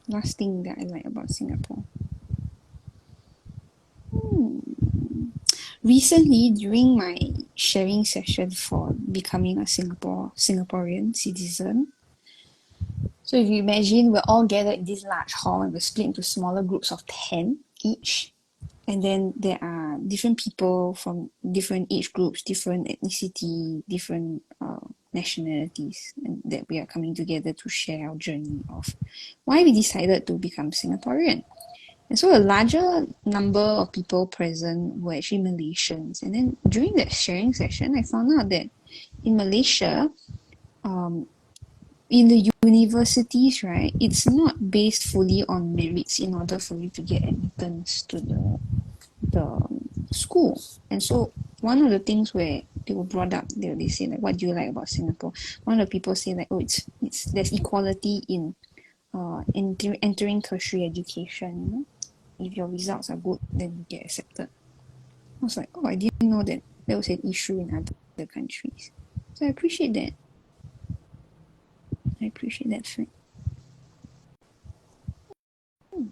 Last thing that I like about Singapore. Recently, during my sharing session for becoming a Singaporean citizen, so if you imagine we're all gathered in this large hall and we're split into smaller groups of 10 each, and then there are different people from different age groups, different ethnicity, different nationalities, and that we are coming together to share our journey of why we decided to become Singaporean. And so a larger number of people present were actually Malaysians. And then during that sharing session, I found out that in Malaysia, in the universities, right, it's not based fully on merits in order for you to get admittance to the school. And so one of the things where they were brought up, they say like, what do you like about Singapore? One of the people say like, oh, it's there's equality in entering tertiary education. You know? If your results are good, then you get accepted. I was like, oh, I didn't know that there was an issue in other countries. So I appreciate that. I appreciate that fact. How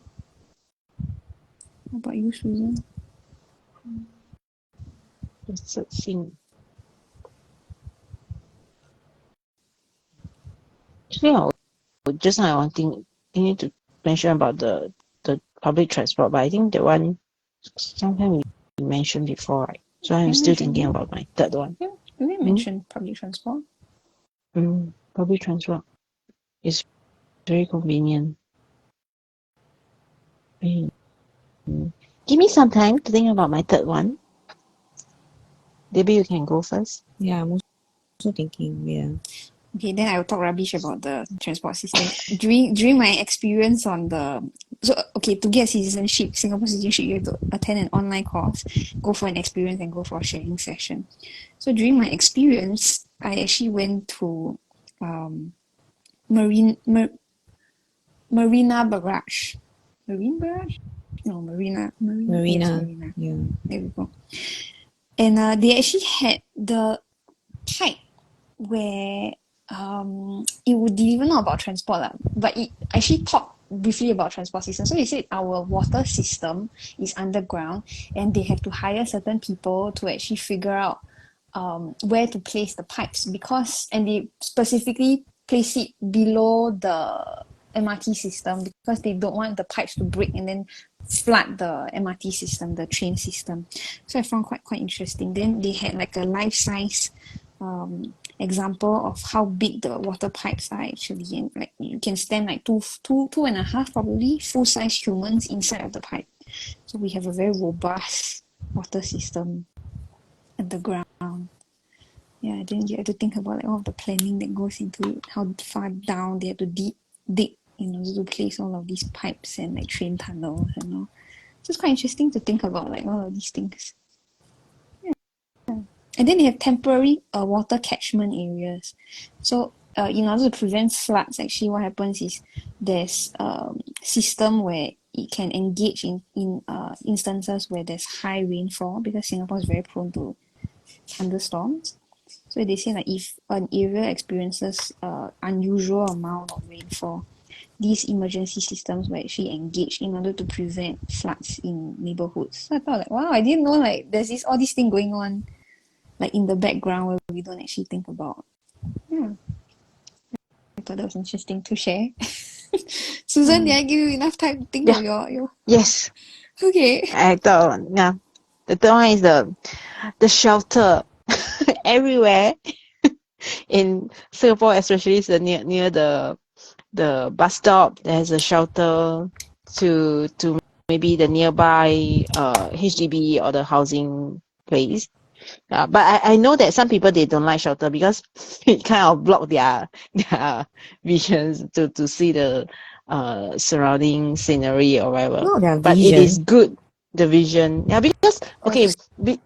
about you, Susan? It's a thing. Yeah, just now I need to mention about the public transport, but I think that one sometime we mentioned before, right? So I'm still thinking about my third one. Yeah, you didn't mention public transport. Public transport is very convenient. Give me some time to think about my third one. Maybe you can go first. Yeah, I'm also thinking. Yeah. Okay, then I will talk rubbish about the transport system. During my experience on to get citizenship, Singapore citizenship, you have to attend an online course, go for an experience, and go for a sharing session. So during my experience, I actually went to Marina Barrage. Marine Barrage? No, Marina. Yes, Marina. Yeah. There we go. And they actually had the pipe where it would deliver not about transport but it actually talked briefly about transport system. So they said our water system is underground and they have to hire certain people to actually figure out where to place the pipes and they specifically place it below the MRT system because they don't want the pipes to break and then flood the MRT system, the train system. So I found quite interesting. Then they had like a life-size example of how big the water pipes are actually, and like you can stand like two and a half probably full-size humans inside of the pipe. So we have a very robust water system underground. Yeah, then you have to think about like all of the planning that goes into it, how far down they have to dig in order to place all of these pipes and like train tunnels and all. So it's quite interesting to think about like all of these things. And then they have temporary water catchment areas. So in order to prevent floods, actually what happens is there's a system where it can engage in instances where there's high rainfall because Singapore is very prone to thunderstorms. So they say that if an area experiences unusual amount of rainfall, these emergency systems were actually engaged in order to prevent floods in neighborhoods. So I thought like, wow, I didn't know like there's all this thing going on. like in the background where we don't actually think about. Yeah. I thought that was interesting to share. Susan, did I give you enough time to think Yeah. of your Yes. okay. I thought, yeah. The third one is the shelter everywhere in Singapore, especially is near the bus stop. There's a shelter to maybe the nearby HDB or the housing place. But I know that some people they don't like shelter because it kind of block their visions to see the surrounding scenery or whatever. No, their But it is vision. good, the vision. Yeah, because okay,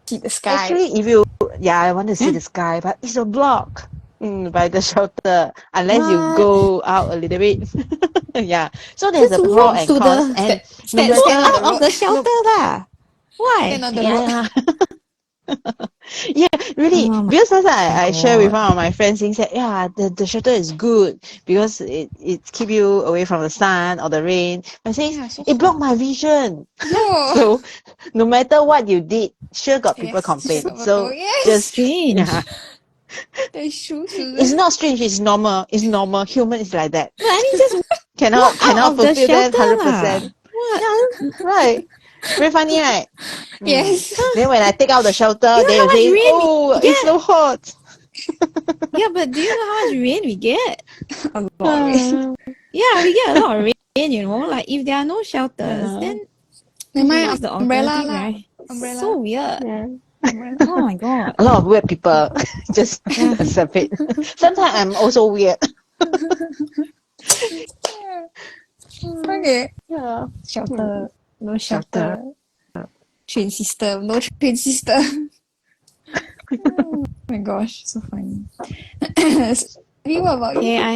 See the sky. actually if you I want to see the sky, but it's a block by the shelter unless you What? go out a little bit. Yeah. So there's Just a pro walk and to cons the and no Stand walk on matter the out of the road. shelter lah. Why? Stand on the road. yeah. Yeah, really. Oh my Because last time I share with God. one of my friends, he said, yeah, the shelter is good because it keep you away from the sun or the rain. I say, Yeah, so it blocked my vision. no. So no matter what you did, sure got people Yes, complain. sure. So Yes. just Strange. yeah, That's true, Susan. it's not strange. It's normal. It's normal. Human is like that. No, I mean just Cannot walk out of the fulfill that shelter lah. 100%. What? Yeah, right. Very funny, right? Yes. Then when I take out the shelter, You know they how will much say, rain "Oh, we it's so get? hot." Yeah, but do you know how much rain we get? A lot, right? Yeah, we get a lot of rain, you know. Like if there are no shelters, Yeah. then Never mind, what's the umbrella alternative, lah. right? Umbrella. So weird. Yeah. Umbrella. Oh my God. A lot of weird people just Yeah. accept it. Sometimes I'm also weird. Okay. Yeah. Shelter. No Shelter. shelter. Train system. No train system. Oh my gosh, so funny. Maybe what about Okay, you? I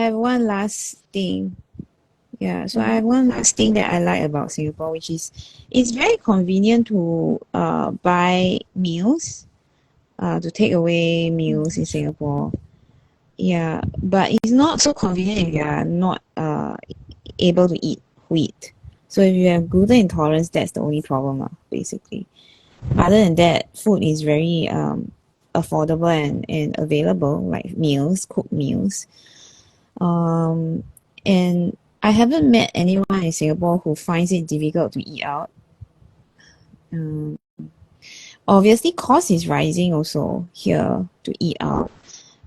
have one last thing. Yeah, so I Mhm. have one last thing that I like about Singapore, which is it's very convenient to buy meals, to take away meals in Singapore. Yeah, but it's not so convenient if you are not able to eat wheat. So if you have gluten intolerance, that's the only problem, basically. Other than that, food is very affordable and available, like meals, cooked meals. And I haven't met anyone in Singapore who finds it difficult to eat out. Um, Obviously, cost is rising also here to eat out,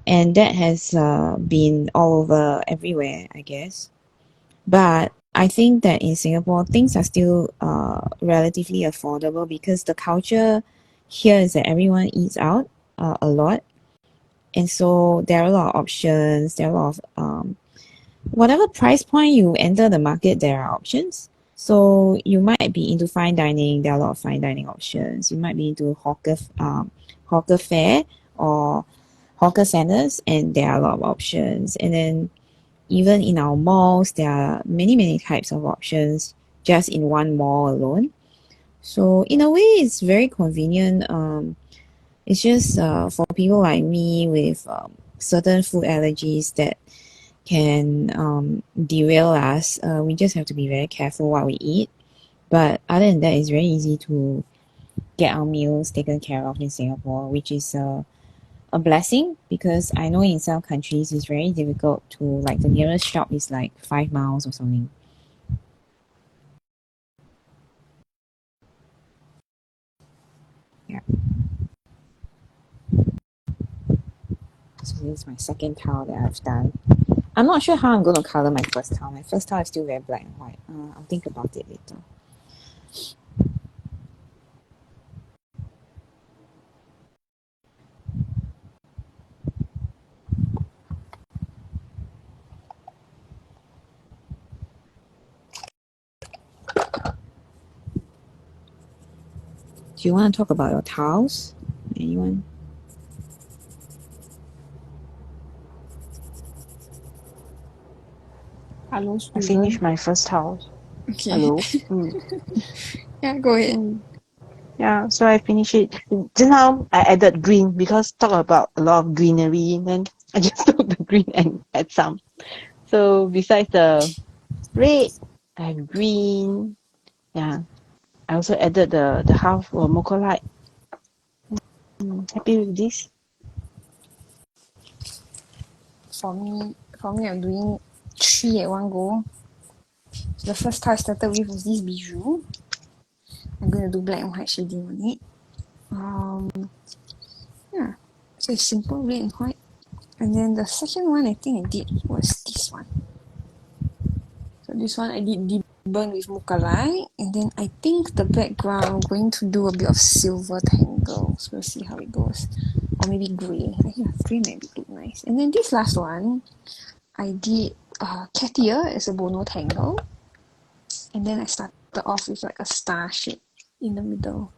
and that has been all over everywhere, I guess. But I think that in Singapore, things are still relatively affordable because the culture here is that everyone eats out a lot. And so there are a lot of options. There are a lot of whatever price point you enter the market, there are options. So you might be into fine dining. There are a lot of fine dining options. You might be into hawker fare or hawker centers, and there are a lot of options. And then even in our malls, there are many types of options just in one mall alone. So in a way, it's very convenient. It's just for people like me with certain food allergies that can derail us. We just have to be very careful what we eat. But other than that, it's very easy to get our meals taken care of in Singapore, which is a blessing because I know in some countries it's very difficult to, like, the nearest shop is like 5 miles or something. Yeah. So this is my second tile that I've done. I'm not sure how I'm going to color my first tile. My first tile is still very black and white. I'll think about it later. Do you want to talk about your tiles? Anyone? Hello, I Susan. finished my first house. Okay. Hello. Yeah, go ahead. Yeah, so I finished it. Just now I added green because talk about a lot of greenery. Then I just took the green and add some. So besides the red, I have green. Yeah, I also added the half mocha light. happy with this? For me, I'm doing 3 at one go. The first tile I started with was this bijou. I'm gonna do black and white shading on it. Yeah, so it's simple red and white. And then the second one I think I did was this one. So this one I did deep burn with mocha light, and then I think the background I'm going to do a bit of silver tangles. We'll see how it goes. Or maybe grey. Yeah, grey might look nice. And then this last one, I did cat ear as a Bono tangle. And then I started off with like a star shape in the middle.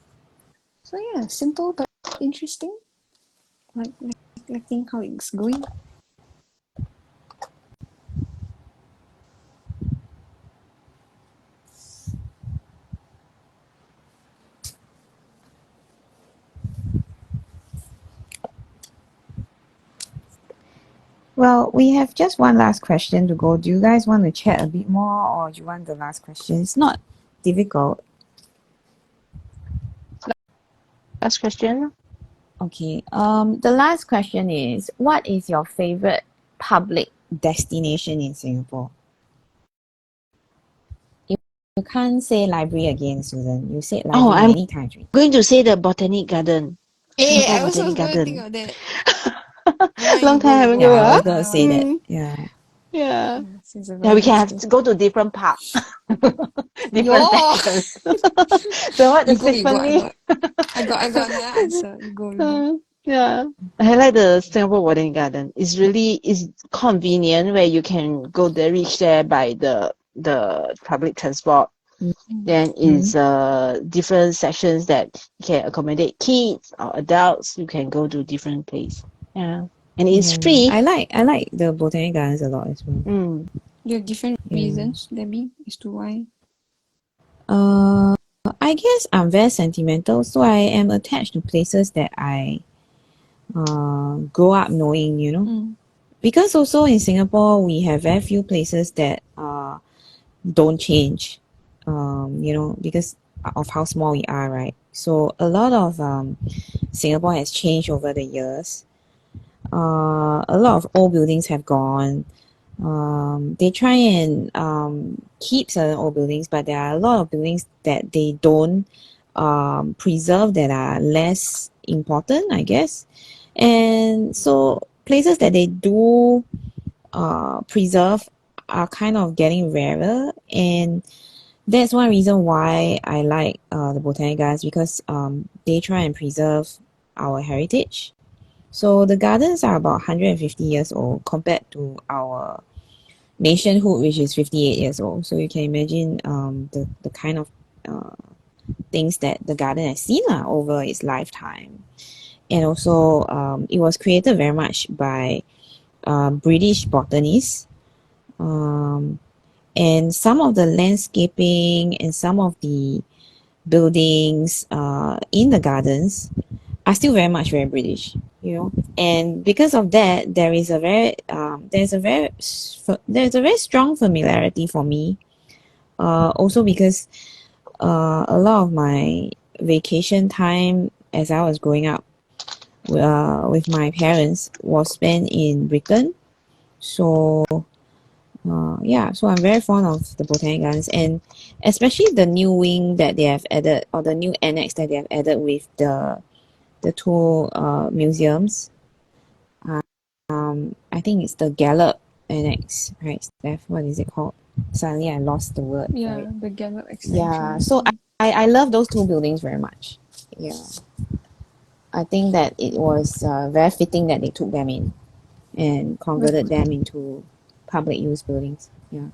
So yeah, simple but interesting. Like think how it's going. Well, we have just one last question to go. Do you guys want to chat a bit more, or do you want the last question? It's not difficult. Last question. Okay. The last question is, what is your favorite public destination in Singapore? You can't say library again, Susan. You said library I'm many times already. going to say the Botanic Garden. Hey, Singapore I was also Botanic going to think Garden. of that. Never mind, Long you time go, haven't you go, Yeah, I huh? was gonna say that. Mm, Yeah. yeah. It's a Yeah, very we can nice have place. to go to different park. Different Yo! sections. So what You is go, you go. Tiffany? I got another answer. You go, you go. Yeah. I like the Singapore Botanic Garden. It's convenient where you can go there, reach there by the public transport. Then is different sections that can accommodate kids or adults. You can go to different place. Yeah. And it's Yeah. free. I like the Botanic Gardens a lot as well. Mm. You have different Yeah. reasons, Debbie, as to why. I guess I'm very sentimental, so I am attached to places that I grow up knowing, you know. Because also in Singapore we have very few places that don't change. You know, because of how small we are, right? So a lot of Singapore has changed over the years. A lot of old buildings have gone. They try and keep certain old buildings, but there are a lot of buildings that they don't preserve that are less important, I guess. And so places that they do preserve are kind of getting rarer, and that's one reason why I like the Botanic Gardens, because they try and preserve our heritage. So the gardens are about 150 years old compared to our nationhood, which is 58 years old. So you can imagine the kind of things that the garden has seen over its lifetime. And also, it was created very much by British botanists. And some of the landscaping and some of the buildings in the gardens are still very British, you know. And because of that, there's a very strong familiarity for me. Also because a lot of my vacation time as I was growing up with my parents was spent in Britain. So yeah, so I'm very fond of the Botanic Gardens, and especially the new wing that they have added, or the new annex that they have added with the two museums. I think it's the Gallop Annex, right, Steph? What is it called? Suddenly I lost the word for Yeah, it. the Gallop extension. Yeah, so I love those two buildings very much. Yeah. I think that it was very fitting that they took them in and converted them into public use buildings. Yeah.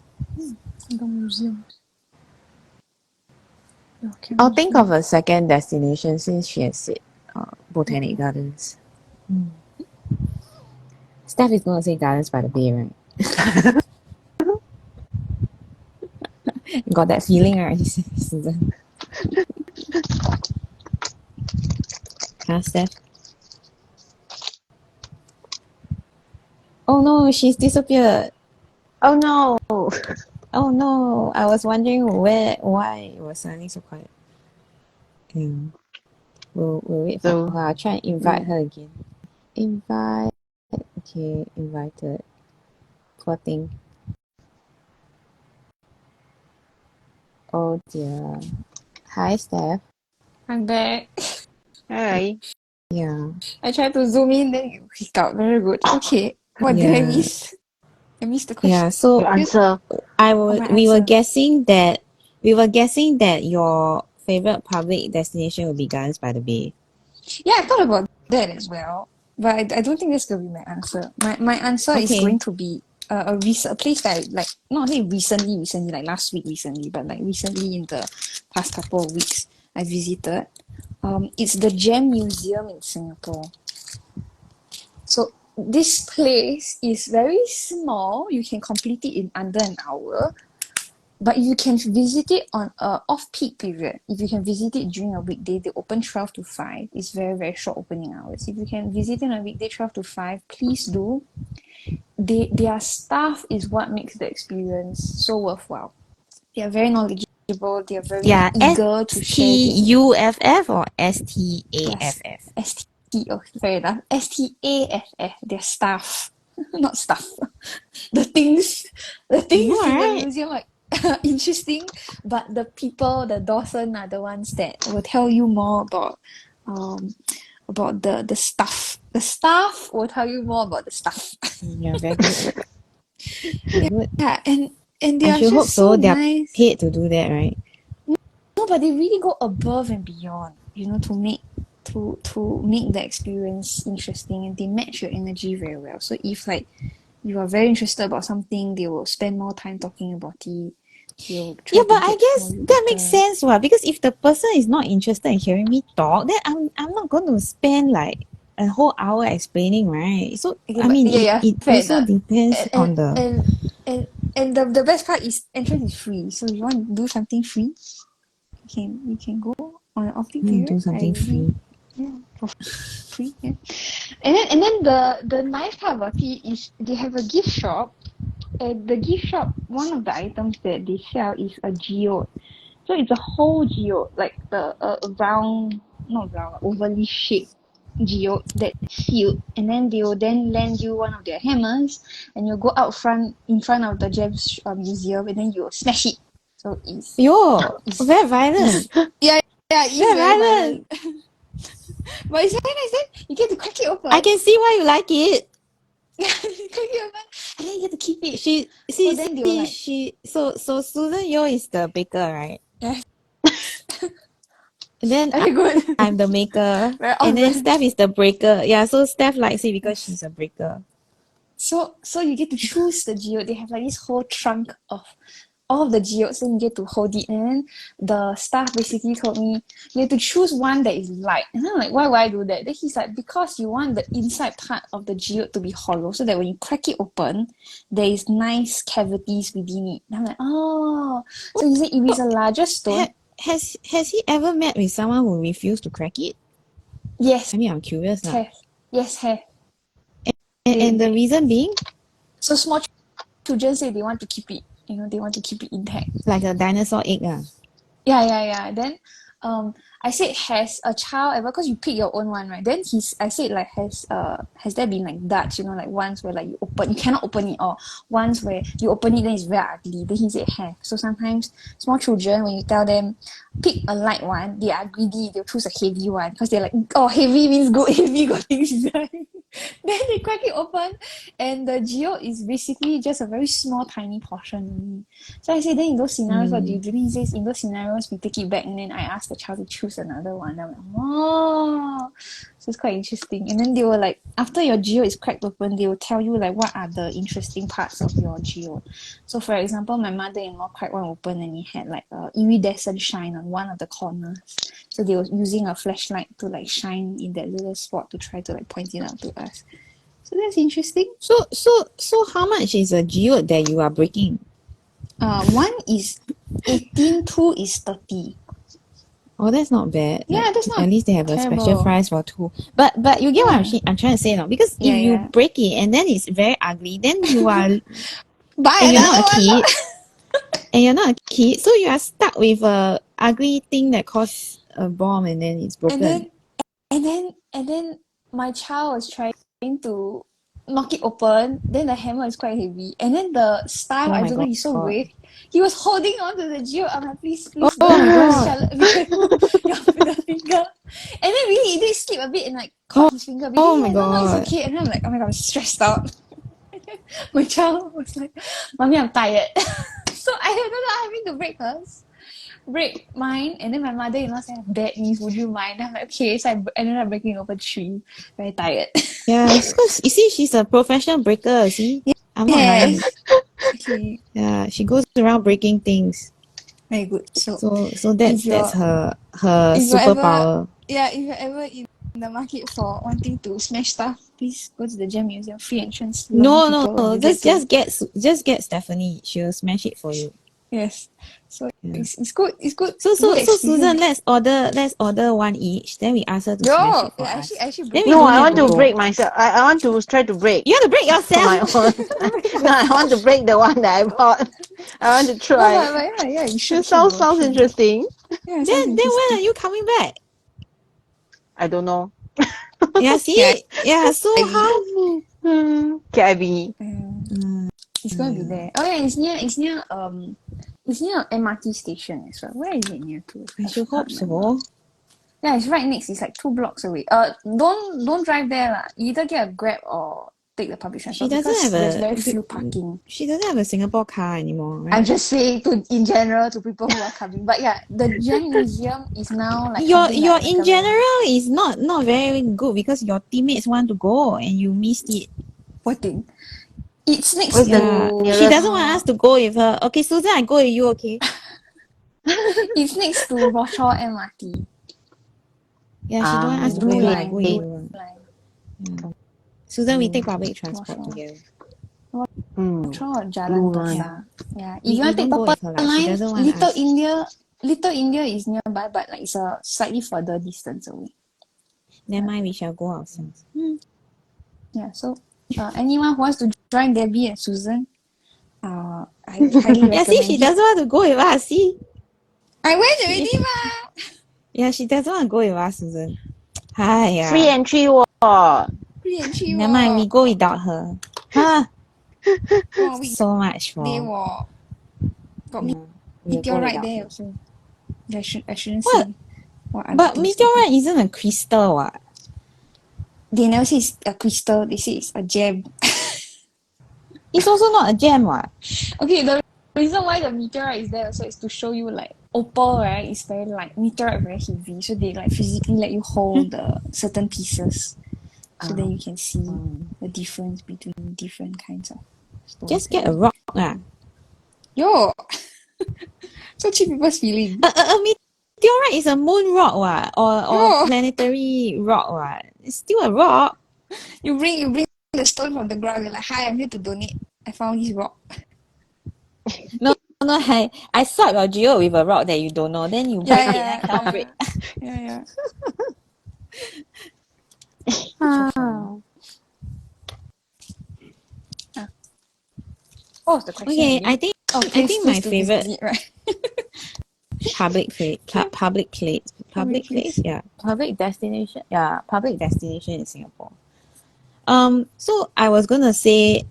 The museums. I'll think of a second destination since she has said Botanic Gardens. Steph is going to say Gardens by the Bay, right? Got that feeling, right, Susan? Huh, Steph? Oh no, she's disappeared. Oh no. Oh no, I was wondering why it was suddenly so quiet. Yeah. We'll wait for So- her. I'll try and invite her again. Invite. Okay, invited. Poor thing. Oh dear. Hi, Steph. I'm back. Hi. Yeah. I tried to zoom in, then you hiccup. Very good. Okay. What did I Yeah. miss? I missed the question. Yeah. So Your answer. my we were answer. guessing that your favorite public destination would be Gardens by the Bay. Yeah, I thought about that as well. But I don't think that's gonna be my answer. My answer is Okay. going to be a place that I like, not only recently, like last week recently, but like recently in the past couple of weeks I visited. It's the Gem Museum in Singapore. So this place is very small. You can complete it in under an hour. But you can visit it on a off-peak period. If you can visit it during a weekday, they open 12 to 5. It's very, very short opening hours. If you can visit it on a weekday 12 to 5, please do. Their staff is what makes the experience so worthwhile. They are very knowledgeable. They are very Yeah. eager to share their STUFF or STAFF? ST. Oh, fair enough. STAFF. Their staff, not stuff. The things in the Right. museum are interesting, but the people, the Dawson, are the ones that will tell you more about the stuff. The staff will tell you more about the stuff. Yeah, very good. Very good. Yeah, and they I are should hope just so so. They're nice. paid to do that, right? No, but they really go above and beyond, to make the experience interesting, and they match your energy very well. So if like you are very interested about something, they will spend more time talking about it. They'll try Yeah, to but I get to guess know you that makes better. sense, what? Because if the person is not interested in hearing me talk, then I'm not going to spend like a whole hour explaining, right? So Okay, I but mean, yeah, it fair also enough. depends And on the. and and and the best part is entrance is free. So if you want to do something free, you can go on an off-peak Do period. something free. Yeah, for free. Yeah. And then the nice part about it is they have a gift shop. At the gift shop, one of the items that they sell is a geode. So it's a whole geode, like the round, not round, overly shaped geode that's sealed, and then they will then lend you one of their hammers, and you'll go out front in front of the Gems Museum, and then you'll smash it. So Yo, it's very violent. yeah, it's Very very violent. violent. But it's very nice. Then you get to crack it open. I can see why you like it. Crack it open, and then you get to keep it. She So then they were like, so Susan Yo is the baker, right? yeah, And then very good. I'm the maker. Very And then on-brand. Steph is the breaker. Yeah, so Steph likes it because Yes. she's a breaker. So you get to choose the geode. They have like this whole trunk of all of the geodes, then you get to hold it. And then the staff basically told me you have to choose one that is light. And I'm like, why would I do that? Then he's like, because you want the inside part of the geode to be hollow, so that when you crack it open, there is nice cavities within it. And I'm like, oh. So he said if it's a larger stone, Has he ever met with someone who refused to crack it? yes, I mean, I'm curious now. have. Yes, have. And the reason being, So small children say they want to keep it. They want to keep it intact. like a dinosaur egg. Yeah. Then I said, has a child ever, because you pick your own one, right? Then I said, like, has there been like Dutch, like ones where like you cannot open it, or ones where you open it then it's very ugly. Then he said have. So sometimes small children, when you tell them pick a light one, they are greedy, they'll choose a heavy one because they're like, oh, heavy means good, heavy got things inside. Then they crack it open, and the geode is basically just a very small tiny portion only. So I said, then in those scenarios, what do you do? Then he says, in those scenarios, we take it back, and then I ask the child to choose another one. I'm like, oh. So it's quite interesting. And then they were like, after your geode is cracked open, they will tell you like what are the interesting parts of your geode. So for example, my mother-in-law cracked one open, and it had like a iridescent shine on one of the corners. So they were using a flashlight to like shine in that little spot to try to like point it out to us. So that's interesting. So how much is a geode that you are breaking? One is 18, two is 30. Oh, that's not bad. Yeah, Like, that's not at least they have a special terrible. price for two. But you get what I'm trying to say now. Because Yeah, if you yeah. break it and then it's very ugly, then you are Buy and you're another not a one. kid. And you're not a kid, so you are stuck with a ugly thing that costs a bomb and then it's broken. And And then my child was trying to knock it open. Then the hammer is quite heavy. And then the staff, Oh I my don't know, he's so God. brave. He was holding on to the geo. I'm like, please, Oh don't my move, God. Charlotte. The finger. And then really, it did slip a bit and like caught his finger. But Oh yeah, my no, it's God. okay. And then I'm like, oh my God, I'm stressed out. My child was like, Mommy, I'm tired. So I ended up having to break mine, and then my mother-in-law said, bad news, would you mind? I'm like, okay, so ended up breaking over three. Very tired. Yeah, it's because you see, she's a professional breaker. See, I'm not lying. Yes. Okay. Yeah, she goes around breaking things. Very good. So So if that's you're her if you're ever superpower. if you're ever in the market for wanting to smash stuff, please go to the Gem Museum. Free entrance. A lot more No, people, and no, you get to just get Stephanie. She'll smash it for you. yes. So Yeah. it's good. It's good. So Good Susan, experience. let's order one each. Then we ask her to smash Yo, it for us. I actually Then break we it. No, don't I have want to to go. break myself. I want to try to break You want to break for my yourself? own. No, I want to break the one that I bought. I want to No, try. but yeah, you It should go. sounds Should go. interesting. Yeah, it sounds Then when interesting. are you coming back? I don't know. Yeah, Yeah, see? Yeah, so how? KIV. Mm, it's gonna be there. Oh yeah, it's near MRT station as well. Where is it near to? I should can't hope remember. so. Yeah, it's right next. It's like 2 blocks away. Don't drive there lah. Either get a Grab or take the public She transport doesn't because have there's a very few parking. she doesn't have a Singapore car anymore, I'm right? just saying to in general to people who are coming. But yeah, the Gem Museum is now like Your something that your I in recommend. general is not very good because your teammates want to go and you missed it. What thing? It's next Where's the Yeah, she to nearest? doesn't want us to go with her. Okay, Susan, I go with you. Okay. it's next to Rochor MRT. Yeah, she don't want us The to go blue with her. I line, go with blue you. line. Yeah. Susan, we take public transport Rochor. together. Rochor or Jalan Blue line. Yeah. Besar. Yeah. If We, you we want to take don't go Purple with her. Like, she Line, doesn't want us. Little India is nearby, but like it's a slightly further distance away. Never mind, we shall go ourselves. Yeah. So anyone who wants to join Debbie and Susan, I highly Yeah, see, recommend she it. doesn't want to go with us. See? I went See? already, ma. Yeah, she doesn't want to go with us, Susan. Free Hiya. entry walk. Free entry Never mind, we walk. go without her. Huh? Oh, So much weekday for. walk. Got Yeah, we'll go meteorite without there her. also. I shouldn't What? say what other But things they meteorite isn't a crystal, what? They never say it's a crystal. They say it's a gem. It's also not a gem, what? Okay, the reason why the meteorite is there also is to show you like opal, right? Is very light. Meteorite very heavy, so they like physically let you hold the certain pieces, so then you can see the difference between different kinds of stones. Just get a rock, lah. Yo, so cheap people's feeling. A meteorite is a moon rock, what? Or Yo. planetary rock, what? It's still a rock. You bring the stone from the ground. You're like, hi, I'm here to donate. I found this rock. No, I swipe your geo with a rock that you don't know. Then you break it, then cannot break. Yeah. What was the question? Okay, again? I think my favorite visit, right? public place, yeah, public destination in Singapore. So I was gonna say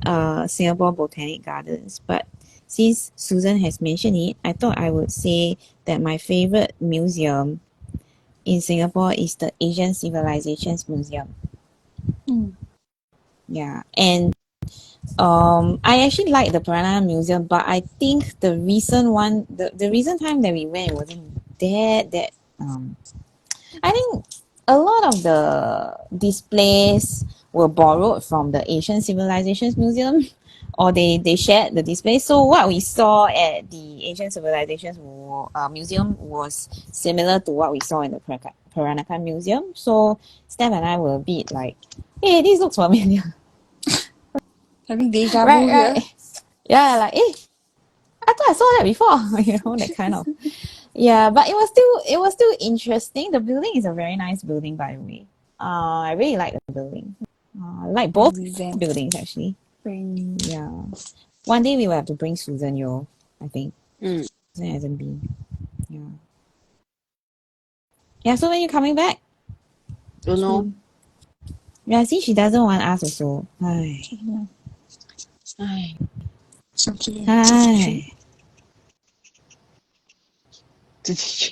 Singapore Botanic Gardens, but since Susan has mentioned it, I thought I would say that my favorite museum in Singapore is the Asian Civilizations Museum. Yeah, and I actually like the Peranakan Museum, but I think the recent one, the recent time that we went, it wasn't that I think a lot of the displays were borrowed from the Asian Civilizations Museum, or they shared the display. So what we saw at the Asian Civilizations Museum was similar to what we saw in the Peranakan Museum. So Steph and I were a bit like, hey, this looks familiar. Having deja vu Right, here. right. Yeah, like, I thought I saw that before, that kind of. Yeah, but it was still interesting. The building is a very nice building, by the way. I really like the building. I like both Revamped. buildings, actually. Very new. Yeah. One day we will have to bring Susan, I think. Mm. Susan hasn't been. Yeah. Yeah, so when you coming back? Don't know. Yeah, see, she doesn't want us also. Hi. Ay. It's okay. Hi.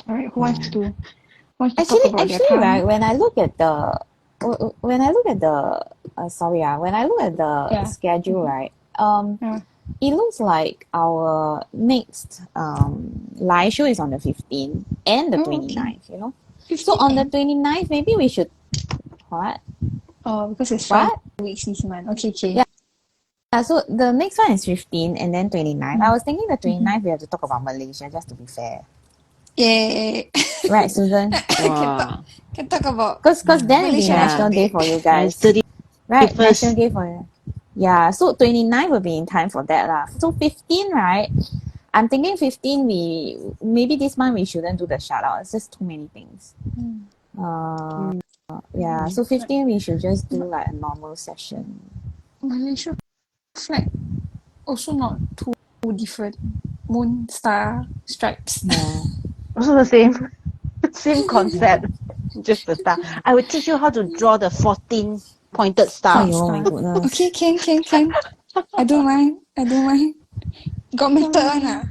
Alright, who wants to talk Actually, about their actually, time? right, when I look at the when I look at the when I look at the Yeah. schedule, right, Yeah. it looks like our next live show is on the 15th and the Oh, 29th, you know. 15 So on the 29th, maybe we should what? Oh, because it's What? 5 weeks this month. Okay. Yeah. Yeah, so the next one is 15 and then 29. I was thinking the 29th we have to talk about Malaysia just to be fair. Yeah. Right, Susan? Wow. Can talk about Because then it'll be Malaysia National Day for you guys. It's 31st. Right, National Day for you. Yeah, so 29 will be in time for that lah. So 15, right? I'm thinking 15 maybe this month we shouldn't do the shout out. It's just too many things. Yeah, so 15 we should just do like a normal session. Malaysia flag also not too different. Moon, star, stripes. Yeah. Also the same concept. Just the star. I will teach you how to draw the 14 pointed star. Oh my goodness. Okay, can. I don't mind. Got method one ah.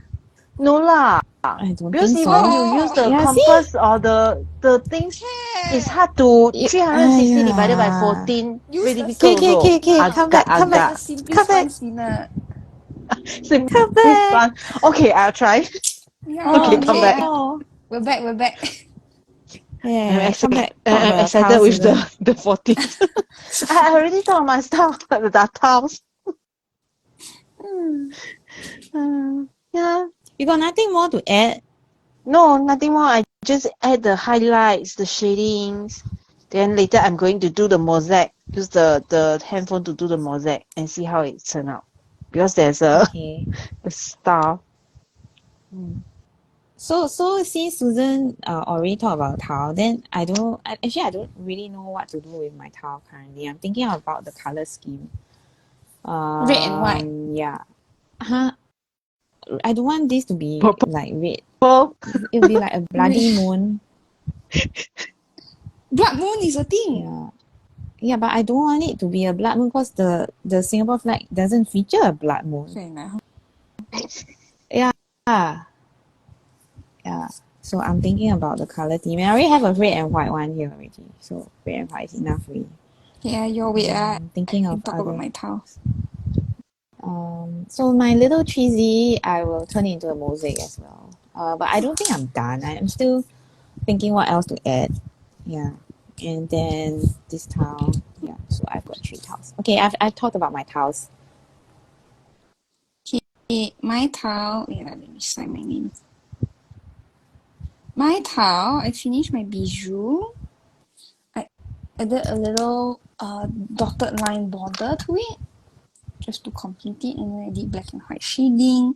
No lah. I don't Because think even so. you use the Yeah, see? compass or the things, it's hard to 360 divided by !aiya! 14. Use Very the difficult Okay, also. come back. The Come back. Simply Fun. Simply Come back. fun. Okay, I'll try. Yeah, Okay, come back. We're back. Yeah, I'm come back. Talk I'm about excited tiles, with Susan. the 14. I already thought of my stuff, the tiles. Yeah. You got nothing more to add? No, nothing more. I just add the highlights, the shadings. Then later I'm going to do the mosaic. Use the handphone to do the mosaic and see how it turn out. Because there's a Okay. star. So since Susan already talked about tile, then I don't really know what to do with my tile currently. I'm thinking about the color scheme. Red and white. Yeah. I don't want this to be Purple. like red. Well, It'll be like a bloody moon. Blood moon is a thing. Yeah. Yeah, but I don't want it to be a blood moon because the Singapore flag doesn't feature a blood moon. Fair enough. Yeah. So I'm thinking about the color theme. I already have a red and white one here already. So red and white is enough for me. Yeah, your way. I'm thinking I of talk other. about my tiles. So my little cheesy, I will turn it into a mosaic as well. But I don't think I'm done. I'm still thinking what else to add. Yeah. And then this tile. Yeah. So I've got 3 tiles. Okay, I've talked about my tiles. Okay, my tile. Yeah, let me sign my name. My tile. I finished my bijou. I added a little dotted line border to it, just to complete it, and then I did black and white shading.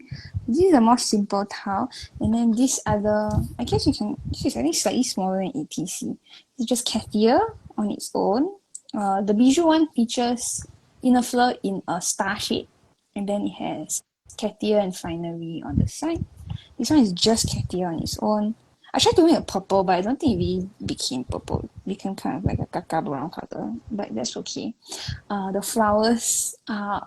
This is a more simple tile, and then this other, I guess this is I think slightly smaller than ATC. It's just Katia on its own. The bijou one features inner fleur in a star shape, and then it has Katia and finery on the side. This one is just Katia on its own. I tried to make it purple, but I don't think it really became purple. It became kind of like a caca brown color, but that's okay. The flowers are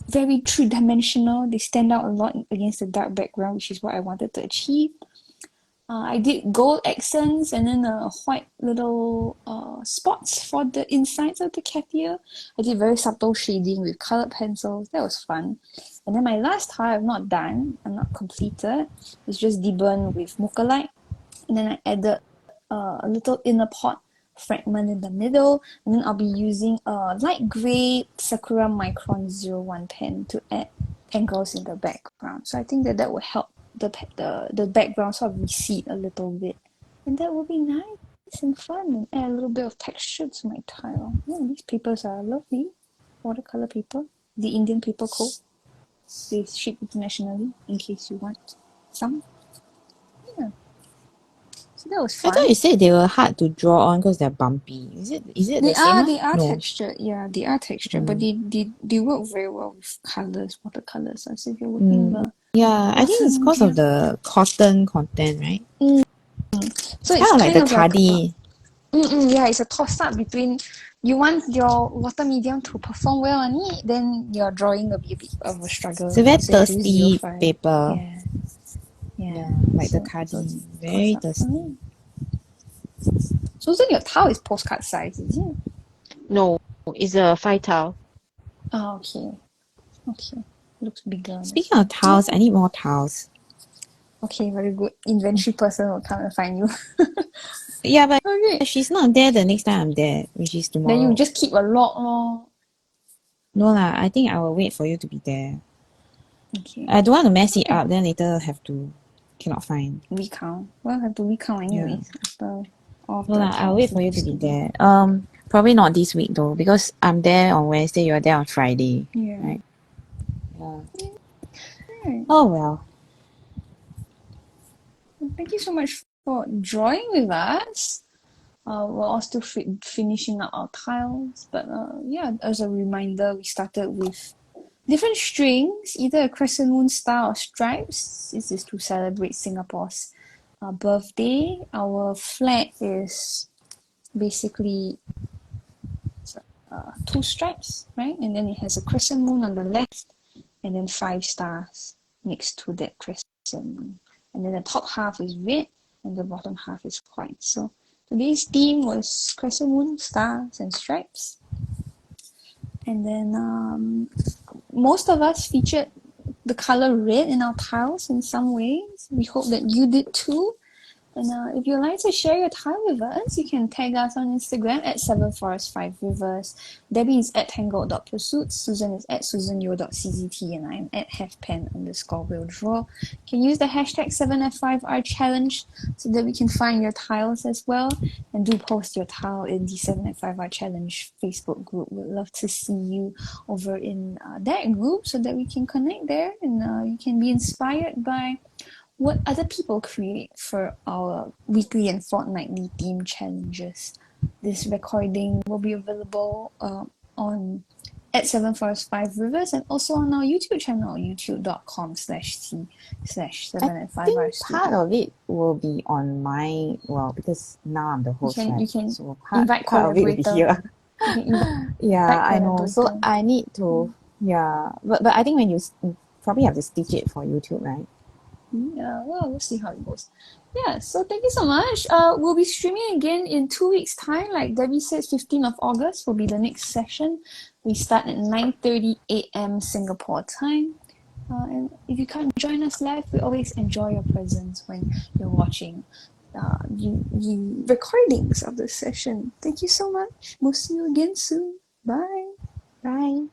very three-dimensional. They stand out a lot against the dark background, which is what I wanted to achieve. I did gold accents and then white little spots for the insides of the Katia. I did very subtle shading with colored pencils. That was fun. And then my last tile I'm not done. I'm not completed. It's just deburnt with Mocha Light. And then I added a little inner pot fragment in the middle, and then I'll be using a light gray Sakura Micron 01 pen to add angles in the background. So I think that will help the background sort of recede a little bit, and that will be nice and fun and add a little bit of texture to my tile. Yeah, these papers are lovely. Watercolor paper, the Indian paper code. They ship internationally in case you want some. Yeah. So that was I fun. thought you said they were hard to draw on because they're bumpy. Is it They the same one? they are No. textured. Yeah, they are textured, but they work very well with colors, watercolors. So if you're working the Yeah, I think it's because of medium. the cotton content, right? So It's kind of like the khadi. Yeah, it's a toss-up between you want your water medium to perform well on it, then your drawing will be a bit of a struggle. So very So you have to use thirsty 0.5. paper. Yeah. Yeah. Yeah, like the So cardi. it's Very toss-up. thirsty. Susan, your tile is postcard size, is it? No, it's a 5 tile. Oh, okay. Okay. Looks bigger on the Speaking of side. tiles, I need more tiles. Okay, very good. Inventory person will come and find you. Yeah, but Okay. she's not there the next time I'm there, which is Then tomorrow. you just keep a log lor. No lah, I think I will wait for you to be there. Okay. I don't want to mess it up, then later cannot find. Recount. Well, have to recount anyway after all of No the lah, I'll wait accounts for you used to be do. there. Probably not this week though, because I'm there on Wednesday, you're there on Friday. Yeah. Right. Yeah. Right. Oh well. Thank you so much for drawing with us. We're all still finishing up our tiles, but yeah, as a reminder, we started with different strings, either a crescent moon, star, or stripes. This is to celebrate Singapore's birthday. Our flag is basically 2 stripes, right? And then it has a crescent moon on the left, and then 5 stars next to that crescent moon. And then the top half is red, and the bottom half is white. So today's theme was crescent moon, stars, and stripes. And then most of us featured the color red in our tiles in some ways. We hope that you did too. And if you'd like to share your tile with us, you can tag us on Instagram at 7forest5rivers. Debbie is at tangled.pursuits. Susan is at susanyo.czt, and I'm at halfpen_will_draw. You can use the hashtag 7F5R challenge so that we can find your tiles as well. And do post your tile in the 7F5R challenge Facebook group. We'd love to see you over in that group so that we can connect there and you can be inspired by what other people create for our weekly and fortnightly theme challenges. This recording will be available on at 7forest5rivers and also on our YouTube channel, youtube.com/t/7f5r. Part of it will be on my because now I'm the host, right? You can So invite part of it will be collaborator. here. You can invite Yeah, I know. So collaborator. I need to but I think when you probably have to stitch it for YouTube, right? Yeah, well, we'll see how it goes. Yeah, so thank you so much. We'll be streaming again in 2 weeks' time. Like Debbie said, 15th of August will be the next session. We start at 9:30 a.m. Singapore time. And if you can't join us live, we always enjoy your presence when you're watching the recordings of the session. Thank you so much. We'll see you again soon. Bye. Bye.